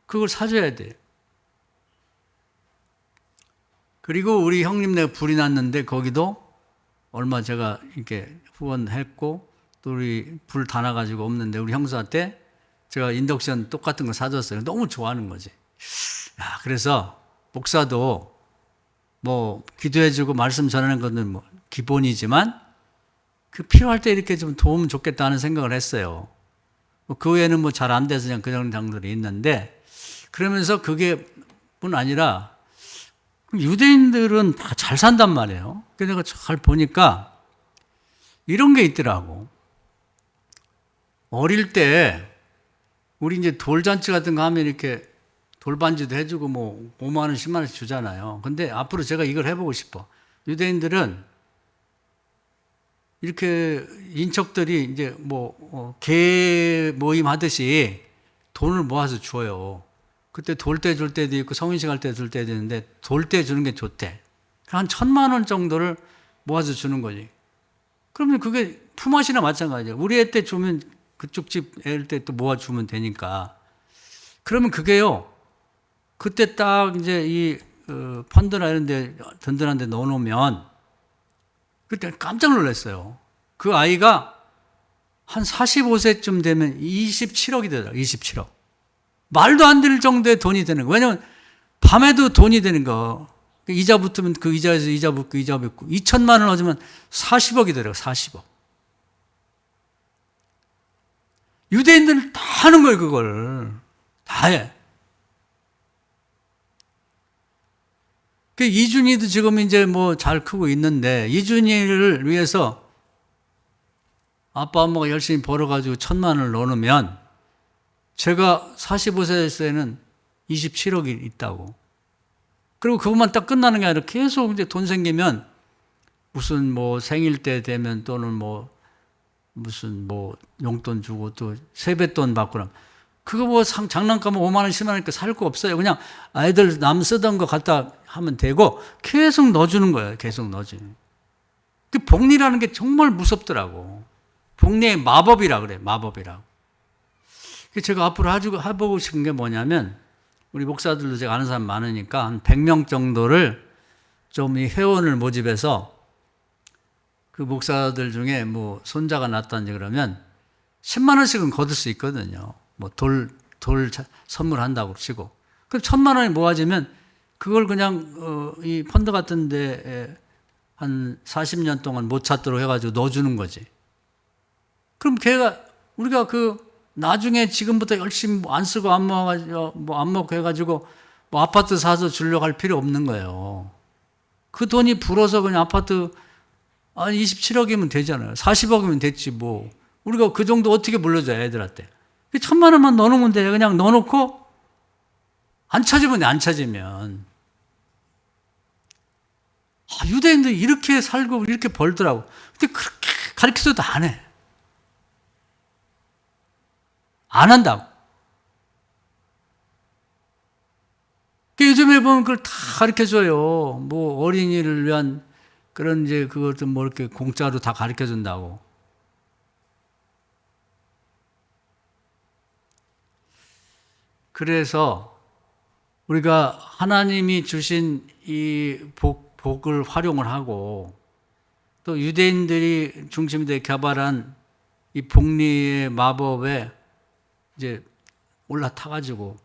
그걸 사줘야 돼. 그리고 우리 형님네 불이 났는데 거기도 얼마 제가 이렇게 후원했고 또 우리 불 다 나가지고 없는데 우리 형수한테 제가 인덕션 똑같은 거 사줬어요. 너무 좋아하는 거지. 야, 그래서 목사도 뭐 기도해주고 말씀 전하는 것은 뭐 기본이지만 그 필요할 때 이렇게 좀 도우면 좋겠다는 생각을 했어요. 그 외에는 뭐 잘 안 돼서 그냥 그런 장들이 있는데 그러면서 그게 뿐 아니라 유대인들은 다 잘 산단 말이에요. 그래서 내가 잘 보니까 이런 게 있더라고. 어릴 때 우리 이제 돌잔치 같은 거 하면 이렇게 돌반지도 해주고 뭐 5만 원, 10만 원씩 주잖아요. 근데 앞으로 제가 이걸 해보고 싶어. 유대인들은 이렇게 인척들이 이제 개 모임 하듯이 돈을 모아서 줘요. 그때 돌 때 줄 때도 있고 성인식 할 때 줄 때도 있는데 돌 때 주는 게 좋대. 한 1,000만 원 정도를 모아서 주는 거지. 그러면 그게 품앗이나 마찬가지야. 우리 애 때 주면 그쪽 집 애 때 또 모아주면 되니까. 그러면 그게요. 그때 딱 이제 이 펀드나 이런 데 든든한 데 넣어놓으면 그때 깜짝 놀랐어요. 그 아이가 한 45세쯤 되면 27억이 되더라고요. 27억. 말도 안 될 정도의 돈이 되는 거예요. 왜냐면 밤에도 돈이 되는 거. 이자 붙으면 그 이자에서 이자 붙고 이자 붙고 2천만 원 얻으면 40억이 되더라고요. 40억. 유대인들은 다 하는 거예요. 그걸. 다 해. 그 이준이도 지금 이제 뭐 잘 크고 있는데 이준이를 위해서 아빠 엄마가 열심히 벌어가지고 1,000만 원을 넣어놓으면 제가 45세에는 27억이 있다고. 그리고 그것만 딱 끝나는 게 아니라 계속 이제 돈 생기면 무슨 뭐 생일 때 되면 또는 뭐 무슨 뭐 용돈 주고 또 세뱃돈 받고 그러면 그거 뭐 장난감은 5만 원, 10만 원이니까 살 거 없어요. 그냥 아이들 남 쓰던 거 갖다 하면 되고 계속 넣어주는 거예요. 계속 넣어주는. 그 복리라는 게 정말 무섭더라고. 복리의 마법이라 그래. 마법이라고. 제가 앞으로 해보고 싶은 게 뭐냐면 우리 목사들도 제가 아는 사람 많으니까 한 100명 정도를 좀 이 회원을 모집해서 그 목사들 중에 뭐 손자가 났다든지 그러면 10만 원씩은 거둘 수 있거든요. 뭐 돌 선물한다고 치고. 그럼 1,000만 원이 모아지면 그걸 그냥 이 펀드 같은 데에 한 40년 동안 못 찾도록 해가지고 넣어주는 거지. 그럼 우리가 나중에 지금부터 열심히 안 쓰고 안 먹어가지고, 안 먹고 해가지고, 아파트 사서 주려고 할 필요 없는 거예요. 그 돈이 불어서 그냥 아파트, 27억이면 되잖아요. 40억이면 됐지, 뭐. 우리가 그 정도 어떻게 물려줘요, 애들한테. 1,000만 원만 넣어놓으면 돼. 그냥 넣어놓고, 안 찾으면 돼, 안 찾으면. 유대인들이 이렇게 살고 이렇게 벌더라고. 근데 그렇게 가르쳐줘도 안 해. 안 한다고. 요즘에 보면 그걸 다 가르쳐줘요. 뭐 어린이를 위한 그런 이제 그것도 뭐 이렇게 공짜로 다 가르쳐준다고. 그래서 우리가 하나님이 주신 이 복을 활용을 하고 또 유대인들이 중심되어 개발한 이 복리의 마법에 이제 올라타가지고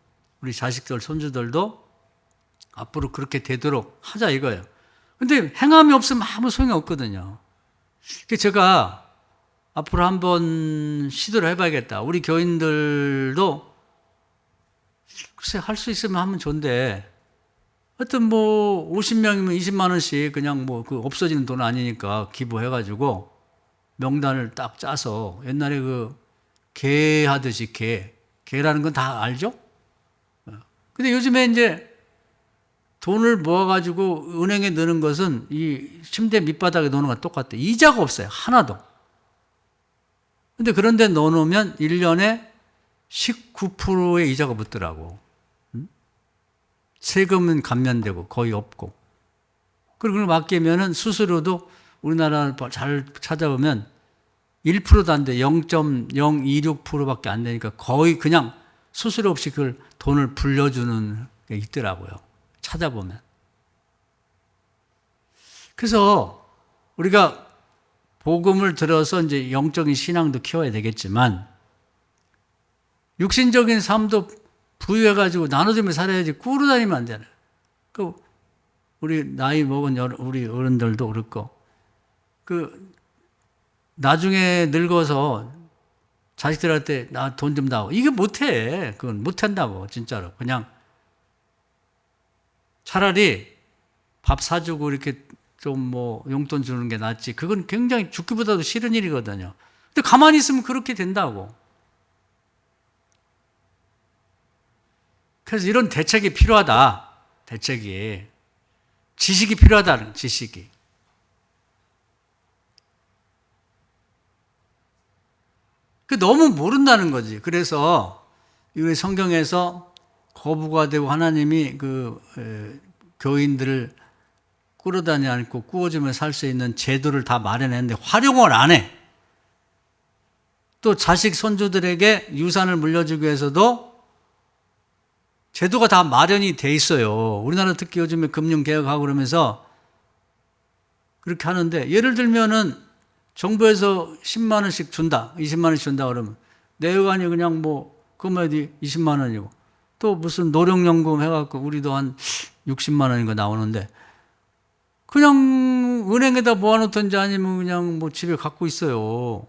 우리 자식들, 손주들도 앞으로 그렇게 되도록 하자 이거예요. 근데 행함이 없으면 아무 소용이 없거든요. 제가 앞으로 한번 시도를 해봐야겠다. 우리 교인들도 글쎄 할 수 있으면 하면 좋은데 하여튼 뭐 50명이면 20만 원씩 그냥 뭐 그 없어지는 돈 아니니까 기부해가지고 명단을 딱 짜서 옛날에 그 개 하듯이 개라는 건 다 알죠? 근데 요즘에 이제 돈을 모아가지고 은행에 넣는 것은 이 침대 밑바닥에 넣는 거랑 똑같아. 이자가 없어요. 하나도. 근데 그런데 넣어놓으면 1년에 19%의 이자가 붙더라고. 세금은 감면되고 거의 없고. 그리고 그걸 맡기면은 수수료도 우리나라 잘 찾아보면 1%도 안 돼. 0.026%밖에 안 되니까 거의 그냥 수수료 없이 그걸 돈을 불려주는 게 있더라고요. 찾아보면. 그래서 우리가 복음을 들어서 이제 영적인 신앙도 키워야 되겠지만 육신적인 삶도 부유해가지고 나눠주며 살아야지 꾸러 다니면 안 되나. 그 우리 나이 먹은 우리 어른들도 그렇고 그 나중에 늙어서 자식들한테 나 돈 좀 다오. 이게 못해. 그건 못한다고 진짜로. 그냥 차라리 밥 사주고 이렇게 좀 뭐 용돈 주는 게 낫지. 그건 굉장히 죽기보다도 싫은 일이거든요. 근데 가만히 있으면 그렇게 된다고. 그래서 이런 대책이 필요하다. 대책이. 지식이 필요하다는 지식이. 그 너무 모른다는 거지. 그래서 이 성경에서 거부가 되고 하나님이 교인들을 꾸러다니 않고 꾸어주며 살 수 있는 제도를 다 마련했는데 활용을 안 해. 또 자식 손주들에게 유산을 물려주기 위해서도 제도가 다 마련이 돼 있어요. 우리나라 특히 요즘에 금융개혁하고 그러면서 그렇게 하는데 예를 들면은 정부에서 10만 원씩 준다, 20만 원씩 준다 그러면 내외관이 그냥 뭐 금액이 20만 원이고 또 무슨 노령연금 해갖고 우리도 한 60만 원인가 나오는데 그냥 은행에다 모아놓든지 아니면 그냥 뭐 집에 갖고 있어요. 어?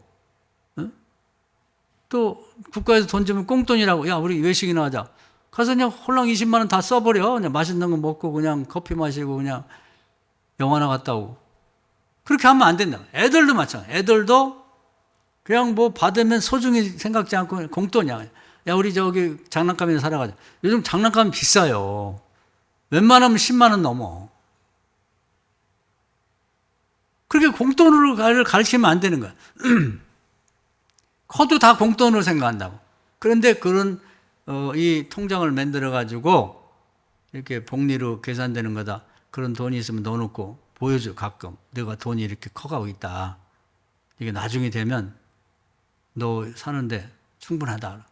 또 국가에서 돈 주면 꽁돈이라고 야 우리 외식이나 하자. 가서 그냥 홀랑 20만 원 다 써버려. 그냥 맛있는 거 먹고 그냥 커피 마시고 그냥 영화나 갔다 오고. 그렇게 하면 안 된다. 애들도 마찬가지. 애들도 그냥 뭐 받으면 소중히 생각지 않고 공돈이야. 야 우리 저기 장난감이나 사러 가자. 요즘 장난감 비싸요. 웬만하면 10만 원 넘어. 그렇게 공돈으로 가르치면 안 되는 거야. 커도 다 공돈으로 생각한다고. 그런데 그런 이 통장을 만들어 가지고 이렇게 복리로 계산되는 거다. 그런 돈이 있으면 넣어놓고 보여줘 가끔. 내가 돈이 이렇게 커가고 있다. 이게 나중에 되면 너 사는데 충분하다.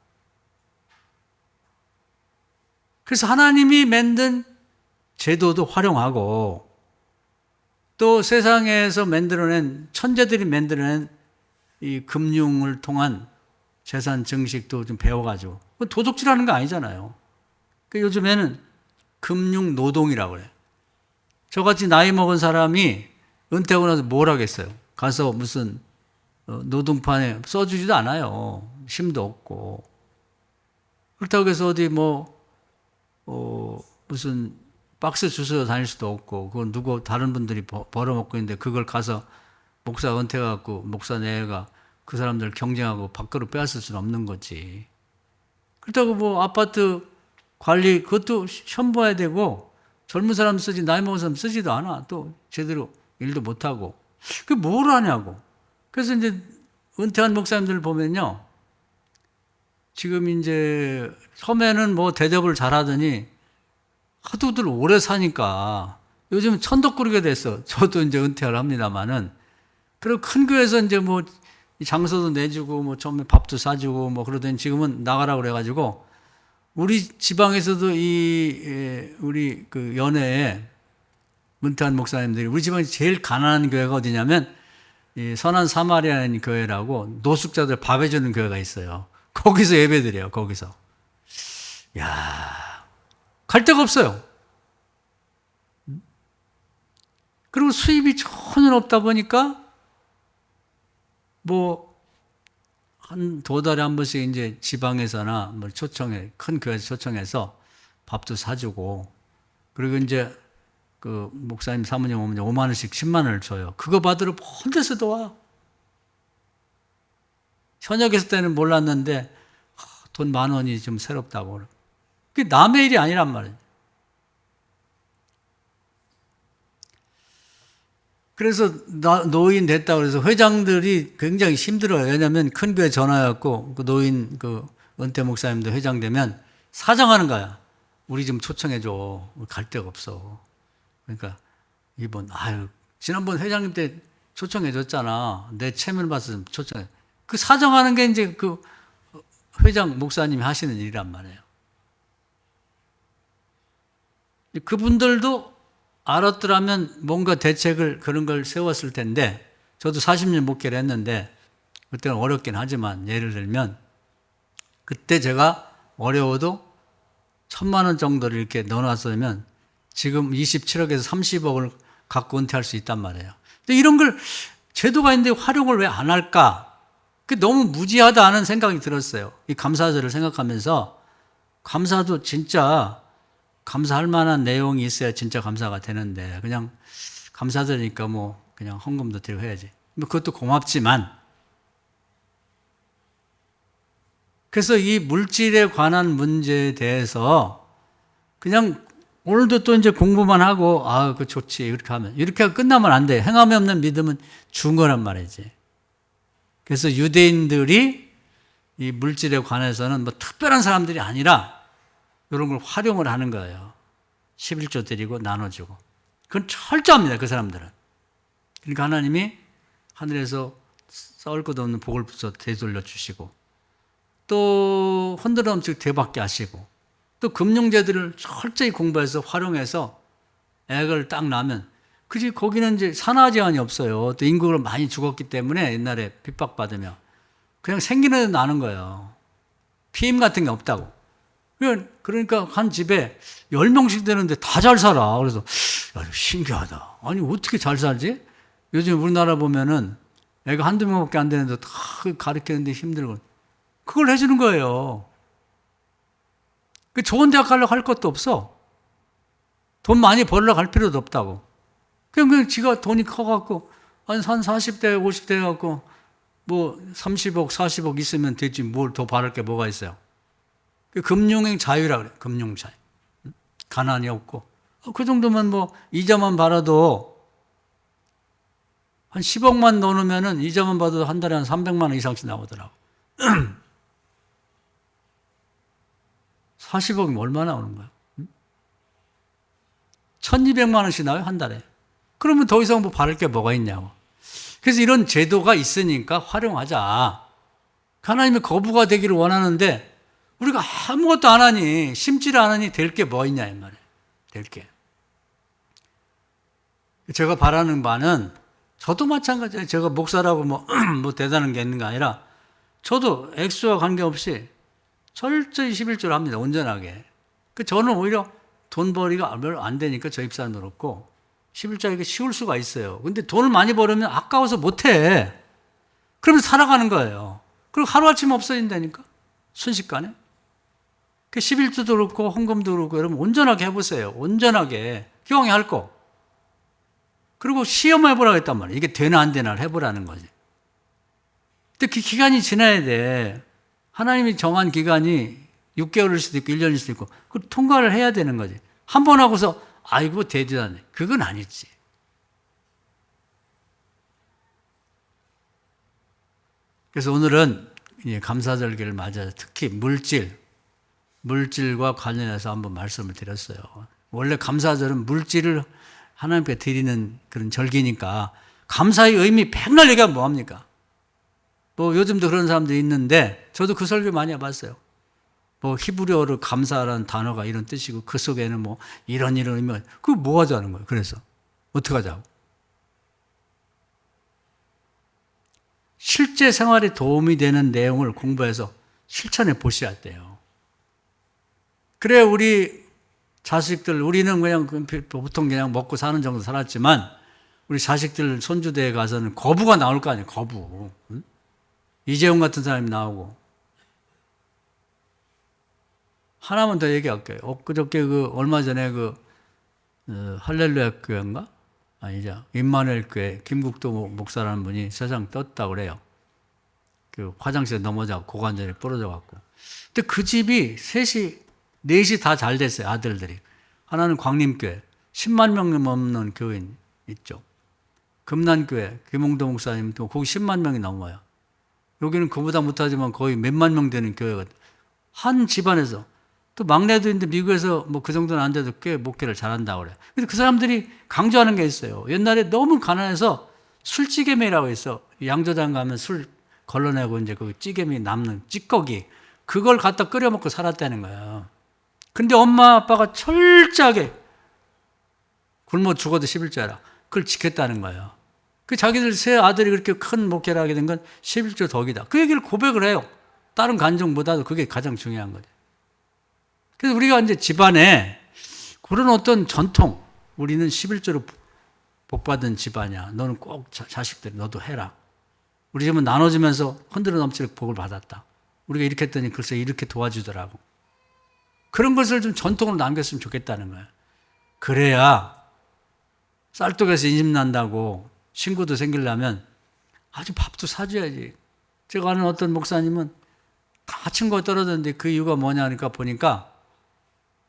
그래서 하나님이 만든 제도도 활용하고 또 세상에서 만들어낸 천재들이 만들어낸 이 금융을 통한 재산 증식도 좀 배워가지고 도둑질하는 거 아니잖아요. 그러니까 요즘에는 금융 노동이라고 그래. 저같이 나이 먹은 사람이 은퇴하고 나서 뭘 하겠어요? 가서 무슨 노동판에 써주지도 않아요. 힘도 없고. 그렇다고 해서 어디 무슨 박스 주워 다닐 수도 없고, 그건 다른 분들이 벌어먹고 있는데 그걸 가서 목사 은퇴해갖고 목사 내가 그 사람들 경쟁하고 밖으로 빼앗을 수는 없는 거지. 그렇다고 뭐 아파트 관리 그것도 시험 봐야 되고 젊은 사람 쓰지 나이 먹은 사람 쓰지도 않아. 또 제대로 일도 못하고. 그게 뭘 하냐고. 그래서 이제 은퇴한 목사님들 보면요. 지금 이제 처음에는 뭐 대접을 잘하더니 하도들 오래 사니까 요즘 천덕꾸리가 됐어. 저도 이제 은퇴를 합니다만은. 그리고 큰 교회에서 이제 뭐 장소도 내주고 뭐 처음에 밥도 사주고 뭐 그러더니 지금은 나가라고 그래가지고 우리 지방에서도 우리 그 연회에 은퇴한 목사님들이 우리 지방에 제일 가난한 교회가 어디냐면 이 선한 사마리아인 교회라고 노숙자들 밥 해주는 교회가 있어요. 거기서 예배드려요. 거기서. 야, 갈 데가 없어요. 그리고 수입이 전혀 없다 보니까 뭐 한 두 달에 한 번씩 이제 지방에서나 뭐 큰 교회에서 초청해서 밥도 사주고 그리고 이제 그 목사님 사모님 오면 5만 원씩 10만 원을 줘요. 그거 받으러 먼 데서도 와. 현역에 있을 때는 몰랐는데 돈 10,000원이 좀 새롭다고. 그게 남의 일이 아니란 말이에요. 그래서 노인 됐다고 그래서 회장들이 굉장히 힘들어요. 왜냐하면 큰 교회 전화해갖고 그 노인 그 은퇴 목사님도 회장 되면 사정하는 거야. 우리 좀 초청해줘. 갈 데가 없어. 그러니까 이번 지난번 회장님 때 초청해줬잖아. 내 체면 봐서 좀 초청해. 그 사정하는 게 이제 그 회장 목사님이 하시는 일이란 말이에요. 그분들도 알았더라면 뭔가 대책을 그런 걸 세웠을 텐데, 저도 40년 목회를 했는데 그때는 어렵긴 하지만 예를 들면 그때 제가 어려워도 1,000,000원 정도를 이렇게 넣어놨으면 지금 27억에서 30억을 갖고 은퇴할 수 있단 말이에요. 근데 이런 걸 제도가 있는데 활용을 왜 안 할까? 그게 너무 무지하다 하는 생각이 들었어요. 이 감사절을 생각하면서 감사도 진짜 감사할 만한 내용이 있어야 진짜 감사가 되는데 그냥 감사드리니까 뭐 그냥 헌금도 드리고 해야지. 뭐 그것도 고맙지만 그래서 이 물질에 관한 문제에 대해서 그냥 오늘도 또 이제 공부만 하고 그 좋지 이렇게 하면 이렇게 끝나면 안 돼. 행함이 없는 믿음은 죽은 거란 말이지. 그래서 유대인들이 이 물질에 관해서는 뭐 특별한 사람들이 아니라 이런 걸 활용을 하는 거예요. 11조 드리고 나눠주고. 그건 철저합니다. 그 사람들은. 그러니까 하나님이 하늘에서 싸울 것 없는 복을 되돌려 주시고 또 흔들어 넘치고 대받게 하시고 또 금융제들을 철저히 공부해서 활용해서 액을 딱 나면 그지 거기는 이제 산화 제한이 없어요. 또 인구가 많이 죽었기 때문에 옛날에 핍박받으면 그냥 생기는 데 나는 거예요. 피임 같은 게 없다고. 그러니까 한 집에 10명씩 되는데 다 잘 살아. 그래서 야, 신기하다. 아니 어떻게 잘 살지? 요즘 우리나라 보면은 애가 한두 명밖에 안 되는데 다 가르치는데 힘들고 그걸 해주는 거예요. 좋은 대학 가려고 할 것도 없어. 돈 많이 벌려고 할 필요도 없다고. 그냥 지가 돈이 커갖고 한 40대 50대 갖고 뭐 30억 40억 있으면 되지 뭘 더 바랄 게 뭐가 있어요. 금융의 자유라 그래. 금융 자유. 가난이 없고. 그 정도면 뭐 이자만 받아도 한 10억만 넣으면은 이자만 받아도 한 달에 한 300만 원 이상씩 나오더라고. 40억이면 얼마 나오는 거야? 1,200만 원씩 나와요, 한 달에. 그러면 더 이상 뭐 바랄 게 뭐가 있냐고. 그래서 이런 제도가 있으니까 활용하자. 하나님이 거부가 되기를 원하는데 우리가 아무것도 안 하니 심지를 안 하니 될 게 뭐 있냐 이 말이에요. 될 게. 제가 바라는 바는 저도 마찬가지예요. 제가 목사라고 뭐 대단한 게 있는 게 아니라 저도 액수와 관계없이 철저히 11조를 합니다. 온전하게. 저는 오히려 돈 벌이가 별로 안 되니까 저 입사는 그렇고 11조가 쉬울 수가 있어요. 근데 돈을 많이 벌으면 아까워서 못해. 그러면 살아가는 거예요. 그리고 하루아침에 없어진다니까. 순식간에. 11조도 그렇고 헌금도 그렇고 여러분 온전하게 해보세요. 온전하게. 기왕에 할 거. 그리고 시험해보라고 했단 말이에요. 이게 되나 안 되나를 해보라는 거지. 근데 그 기간이 지나야 돼. 하나님이 정한 기간이 6개월일 수도 있고 1년일 수도 있고 그걸 통과를 해야 되는 거지. 한 번 하고서 아이고 대단해. 그건 아니지. 그래서 오늘은 감사절기를 맞아서 특히 물질과 관련해서 한번 말씀을 드렸어요. 원래 감사절은 물질을 하나님께 드리는 그런 절기니까 감사의 의미 백날 얘기하면 뭐합니까? 뭐 요즘도 그런 사람들이 있는데 저도 그 설교 많이 해봤어요. 뭐 히브리어로 감사라는 단어가 이런 뜻이고 그 속에는 뭐 이런 의미 그거 뭐 하자는 거예요. 그래서 어떻게 하자고? 실제 생활에 도움이 되는 내용을 공부해서 실천해 보셔야 돼요. 그래 우리 자식들 우리는 그냥 보통 그냥 먹고 사는 정도 살았지만 우리 자식들 손주대에 가서는 거부가 나올 거 아니에요. 거부. 응? 이재용 같은 사람이 나오고. 하나만 더 얘기할게요. 엊그저께 얼마 전에 할렐루야 교회인가? 아니죠. 임마누엘 교회 김국도 목사라는 분이 세상 떴다고 그래요. 그 화장실에 넘어져 고관절이 부러져 갖고. 근데 그 집이 넷이 다 잘 됐어요. 아들들이. 하나는 광림교회 10만 명 넘는 교회 있죠. 금난교회 김홍도 목사님 또 거기 10만 명이 넘어요. 여기는 그보다 못하지만 거의 몇만 명 되는 교회거든. 한 집안에서 또 막내도 있는데 미국에서 뭐 그 정도는 안 돼도 꽤 목회를 잘한다고 그래. 근데 그 사람들이 강조하는 게 있어요. 옛날에 너무 가난해서 술찌개미라고 있어. 양조장 가면 술 걸러내고 이제 그 찌개미 남는 찌꺼기 그걸 갖다 끓여 먹고 살았다는 거야. 근데 엄마 아빠가 철저하게 굶어 죽어도 11조라 그걸 지켰다는 거예요. 그 자기들 세 아들이 그렇게 큰 목회를 하게 된 건 11조 덕이다. 그 얘기를 고백을 해요. 다른 간증보다도 그게 가장 중요한 거죠. 그래서 우리가 이제 집안에 그런 어떤 전통, 우리는 11조로 복받은 집안이야. 너는 꼭 자식들 너도 해라. 우리 집은 나눠주면서 흔들어 넘칠 복을 받았다. 우리가 이렇게 했더니 글쎄 이렇게 도와주더라고. 그런 것을 좀 전통으로 남겼으면 좋겠다는 거예요. 그래야 쌀떡에서 인심 난다고 친구도 생기려면 아주 밥도 사줘야지. 제가 아는 어떤 목사님은 다 친구가 떨어졌는데 그 이유가 뭐냐 하니까 보니까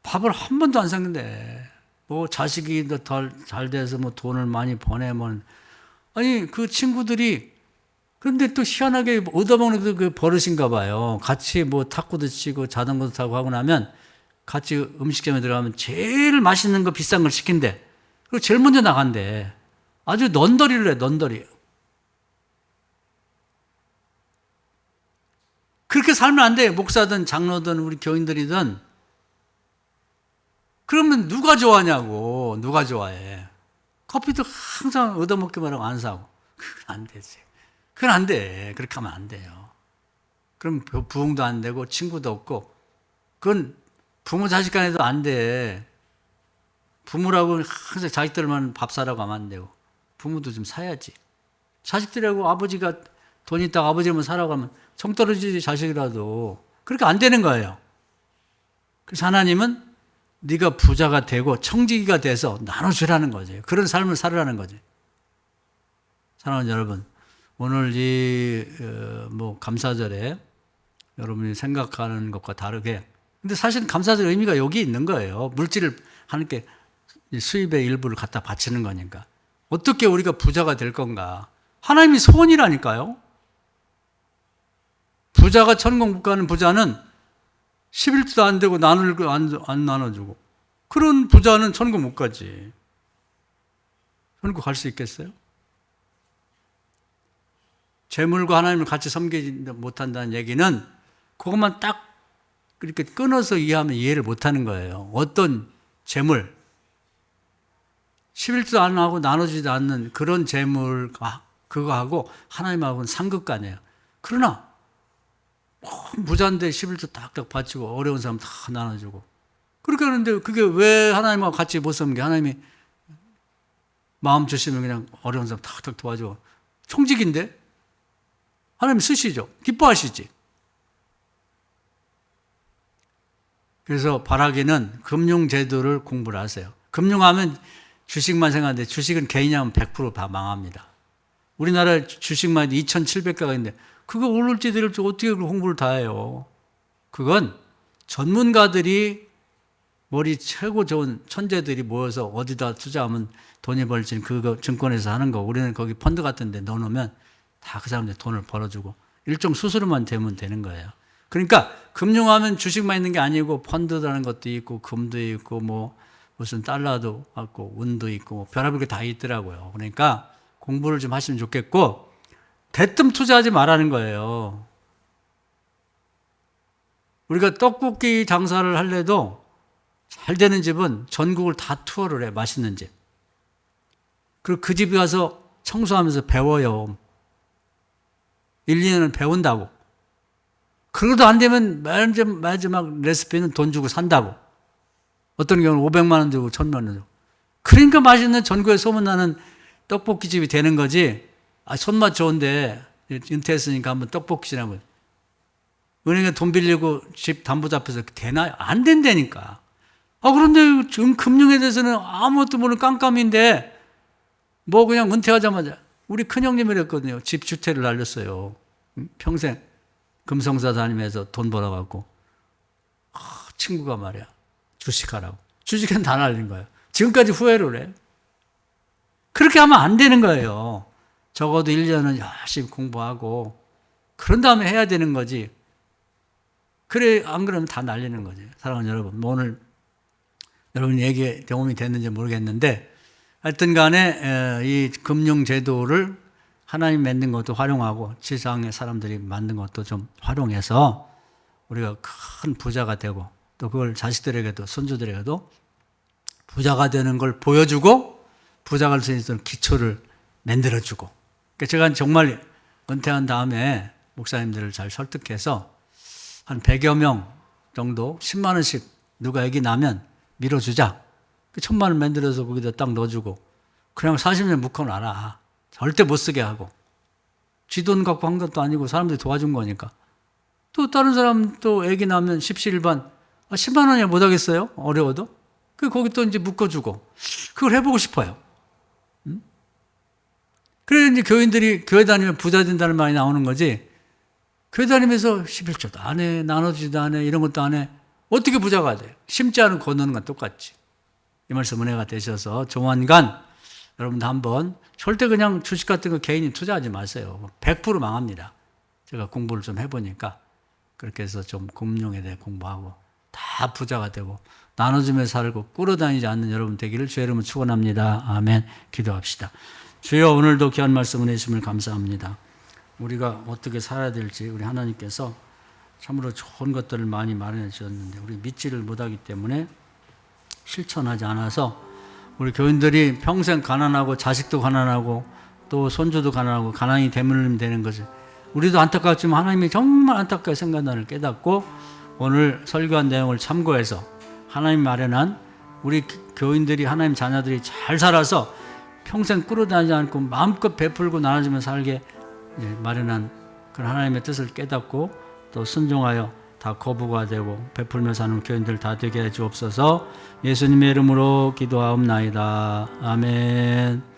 밥을 한 번도 안 샀는데 뭐 자식이 더 잘 돼서 뭐 돈을 많이 보내면 아니 그 친구들이 그런데 또 희한하게 얻어먹는 것도 그 버릇인가 봐요. 같이 뭐 탁구도 치고 자전거도 타고 하고 나면 같이 음식점에 들어가면 제일 맛있는 거 비싼 걸 시킨대. 그리고 제일 먼저 나간대. 아주 넌더리를 해, 넌더리. 그렇게 살면 안 돼. 목사든 장로든 우리 교인들이든. 그러면 누가 좋아하냐고. 누가 좋아해. 커피도 항상 얻어먹기만 하고 안 사고. 그건 안 되지. 그건 안 돼. 그렇게 하면 안 돼요. 그럼 부흥도 안 되고 친구도 없고. 그건 부모 자식 간에도 안 돼. 부모라고 항상 자식들만 밥 사라고 하면 안 되고. 부모도 좀 사야지. 자식들하고 아버지가 돈 있다고 아버지만 사라고 하면 정 떨어지지 자식이라도. 그렇게 안 되는 거예요. 그래서 하나님은 네가 부자가 되고 청지기가 돼서 나눠주라는 거죠. 그런 삶을 살으라는 거죠. 사랑하는 여러분, 오늘 이 감사절에 여러분이 생각하는 것과 다르게 근데 사실 감사절 의미가 여기 있는 거예요. 물질을 하나님께 수입의 일부를 갖다 바치는 거니까. 어떻게 우리가 부자가 될 건가? 하나님이 소원이라니까요. 부자가 천국 못 가는 부자는 11조도 안 되고 안 나눠주고 그런 부자는 천국 못 가지. 천국 갈 수 있겠어요? 재물과 하나님을 같이 섬기지 못한다는 얘기는 그것만 딱 그렇게 끊어서 이해하면 이해를 못하는 거예요. 어떤 재물, 11조도 안 하고 나눠주지도 않는 그런 재물, 그거하고 하나님하고는 상극간이에요. 그러나 부자인데 11조 딱딱 바치고 어려운 사람 다 나눠주고 그렇게 하는데 그게 왜 하나님하고 같이 못 섬겨? 하나님이 마음 주시면 그냥 어려운 사람 탁탁 도와줘. 총직인데? 하나님 쓰시죠. 기뻐하시지. 그래서 바라기는 금융제도를 공부를 하세요. 금융하면 주식만 생각하는데 주식은 개인이 하면 100% 망합니다. 우리나라 주식만 2,700가가 있는데 그거 오를지 내릴지 어떻게 공부를 다 해요. 그건 전문가들이 머리 최고 좋은 천재들이 모여서 어디다 투자하면 돈이 벌지 그거 증권에서 하는 거. 우리는 거기 펀드 같은 데 넣어놓으면 다 그 사람들 돈을 벌어주고 일정 수수료만 되면 되는 거예요. 그러니까 금융하면 주식만 있는 게 아니고 펀드라는 것도 있고 금도 있고 뭐 무슨 달러도 있고 운도 있고 뭐 별의별 게 다 있더라고요. 그러니까 공부를 좀 하시면 좋겠고 대뜸 투자하지 말라는 거예요. 우리가 떡볶이 장사를 할래도 잘 되는 집은 전국을 다 투어를 해. 맛있는 집. 그리고 그 집에 가서 청소하면서 배워요. 1, 2년을 배운다고. 그러도 안 되면 마지막 레시피는 돈 주고 산다고. 어떤 경우는 500만 원 주고 1000만 원 주고. 그러니까 맛있는 전국에 소문나는 떡볶이집이 되는 거지. 손맛 좋은데 은퇴했으니까 한번 떡볶이집 한번. 은행에 돈 빌리고 집 담보 잡혀서 되나요? 안 된다니까. 그런데 지금 금융에 대해서는 아무것도 모르는 깜깜인데 뭐 그냥 은퇴하자마자 우리 큰형님이 그랬거든요. 집 주택을 날렸어요. 평생 금성사 다니면서 돈 벌어갖고 친구가 말이야 주식하라고. 주식은 다 날린 거예요. 지금까지 후회를 해. 그렇게 하면 안 되는 거예요. 적어도 1년은 열심히 공부하고 그런 다음에 해야 되는 거지. 그래 안 그러면 다 날리는 거지. 사랑하는 여러분, 오늘 여러분 얘기에 도움이 됐는지 모르겠는데 하여튼 간에 이 금융제도를 하나님 만든 것도 활용하고 지상의 사람들이 만든 것도 좀 활용해서 우리가 큰 부자가 되고 또 그걸 자식들에게도 손주들에게도 부자가 되는 걸 보여주고 부자가 될 수 있는 기초를 만들어주고. 그러니까 제가 정말 은퇴한 다음에 목사님들을 잘 설득해서 한 100여 명 정도 10만 원씩 누가 애기 나면 밀어주자. 1,000만 원 만들어서 거기다 딱 넣어주고 그냥 40년 묶어놔라. 절대 못 쓰게 하고. 지 돈 갖고 한 것도 아니고 사람들이 도와준 거니까. 또 다른 사람 또 애기 나면 십시일반 10만 원이야 못 하겠어요? 어려워도. 거기 또 이제 묶어주고. 그걸 해보고 싶어요. 그래서 이제 교인들이 교회 다니면 부자 된다는 말이 나오는 거지. 교회 다니면서 11조도 안 해, 나눠주지도 안 해, 이런 것도 안 해. 어떻게 부자가 돼? 심지 않은 거두는 건 똑같지. 이 말씀 은혜가 되셔서 조만간 여러분도 한번 절대 그냥 주식 같은 거 개인이 투자하지 마세요. 100% 망합니다. 제가 공부를 좀 해보니까 그렇게 해서 좀 금융에 대해 공부하고 다 부자가 되고 나눠주며 살고 꿇어다니지 않는 여러분 되기를 주의 이름으로 축원합니다. 아멘. 기도합시다. 주여 오늘도 귀한 말씀 은혜 주심을 감사합니다. 우리가 어떻게 살아야 될지 우리 하나님께서 참으로 좋은 것들을 많이 마련해 주셨는데 우리 믿지를 못하기 때문에 실천하지 않아서 우리 교인들이 평생 가난하고 자식도 가난하고 또 손주도 가난하고 가난이 대물림 되는 것을 우리도 안타깝지만 하나님이 정말 안타깝게 생각나를 깨닫고 오늘 설교한 내용을 참고해서 하나님 마련한 우리 교인들이 하나님 자녀들이 잘 살아서 평생 꿇어다니지 않고 마음껏 베풀고 나눠주며 살게 마련한 그런 하나님의 뜻을 깨닫고 또 순종하여 다 거부가 되고 베풀며 사는 교인들 다 되게 해 주옵소서. 예수님의 이름으로 기도하옵나이다. 아멘.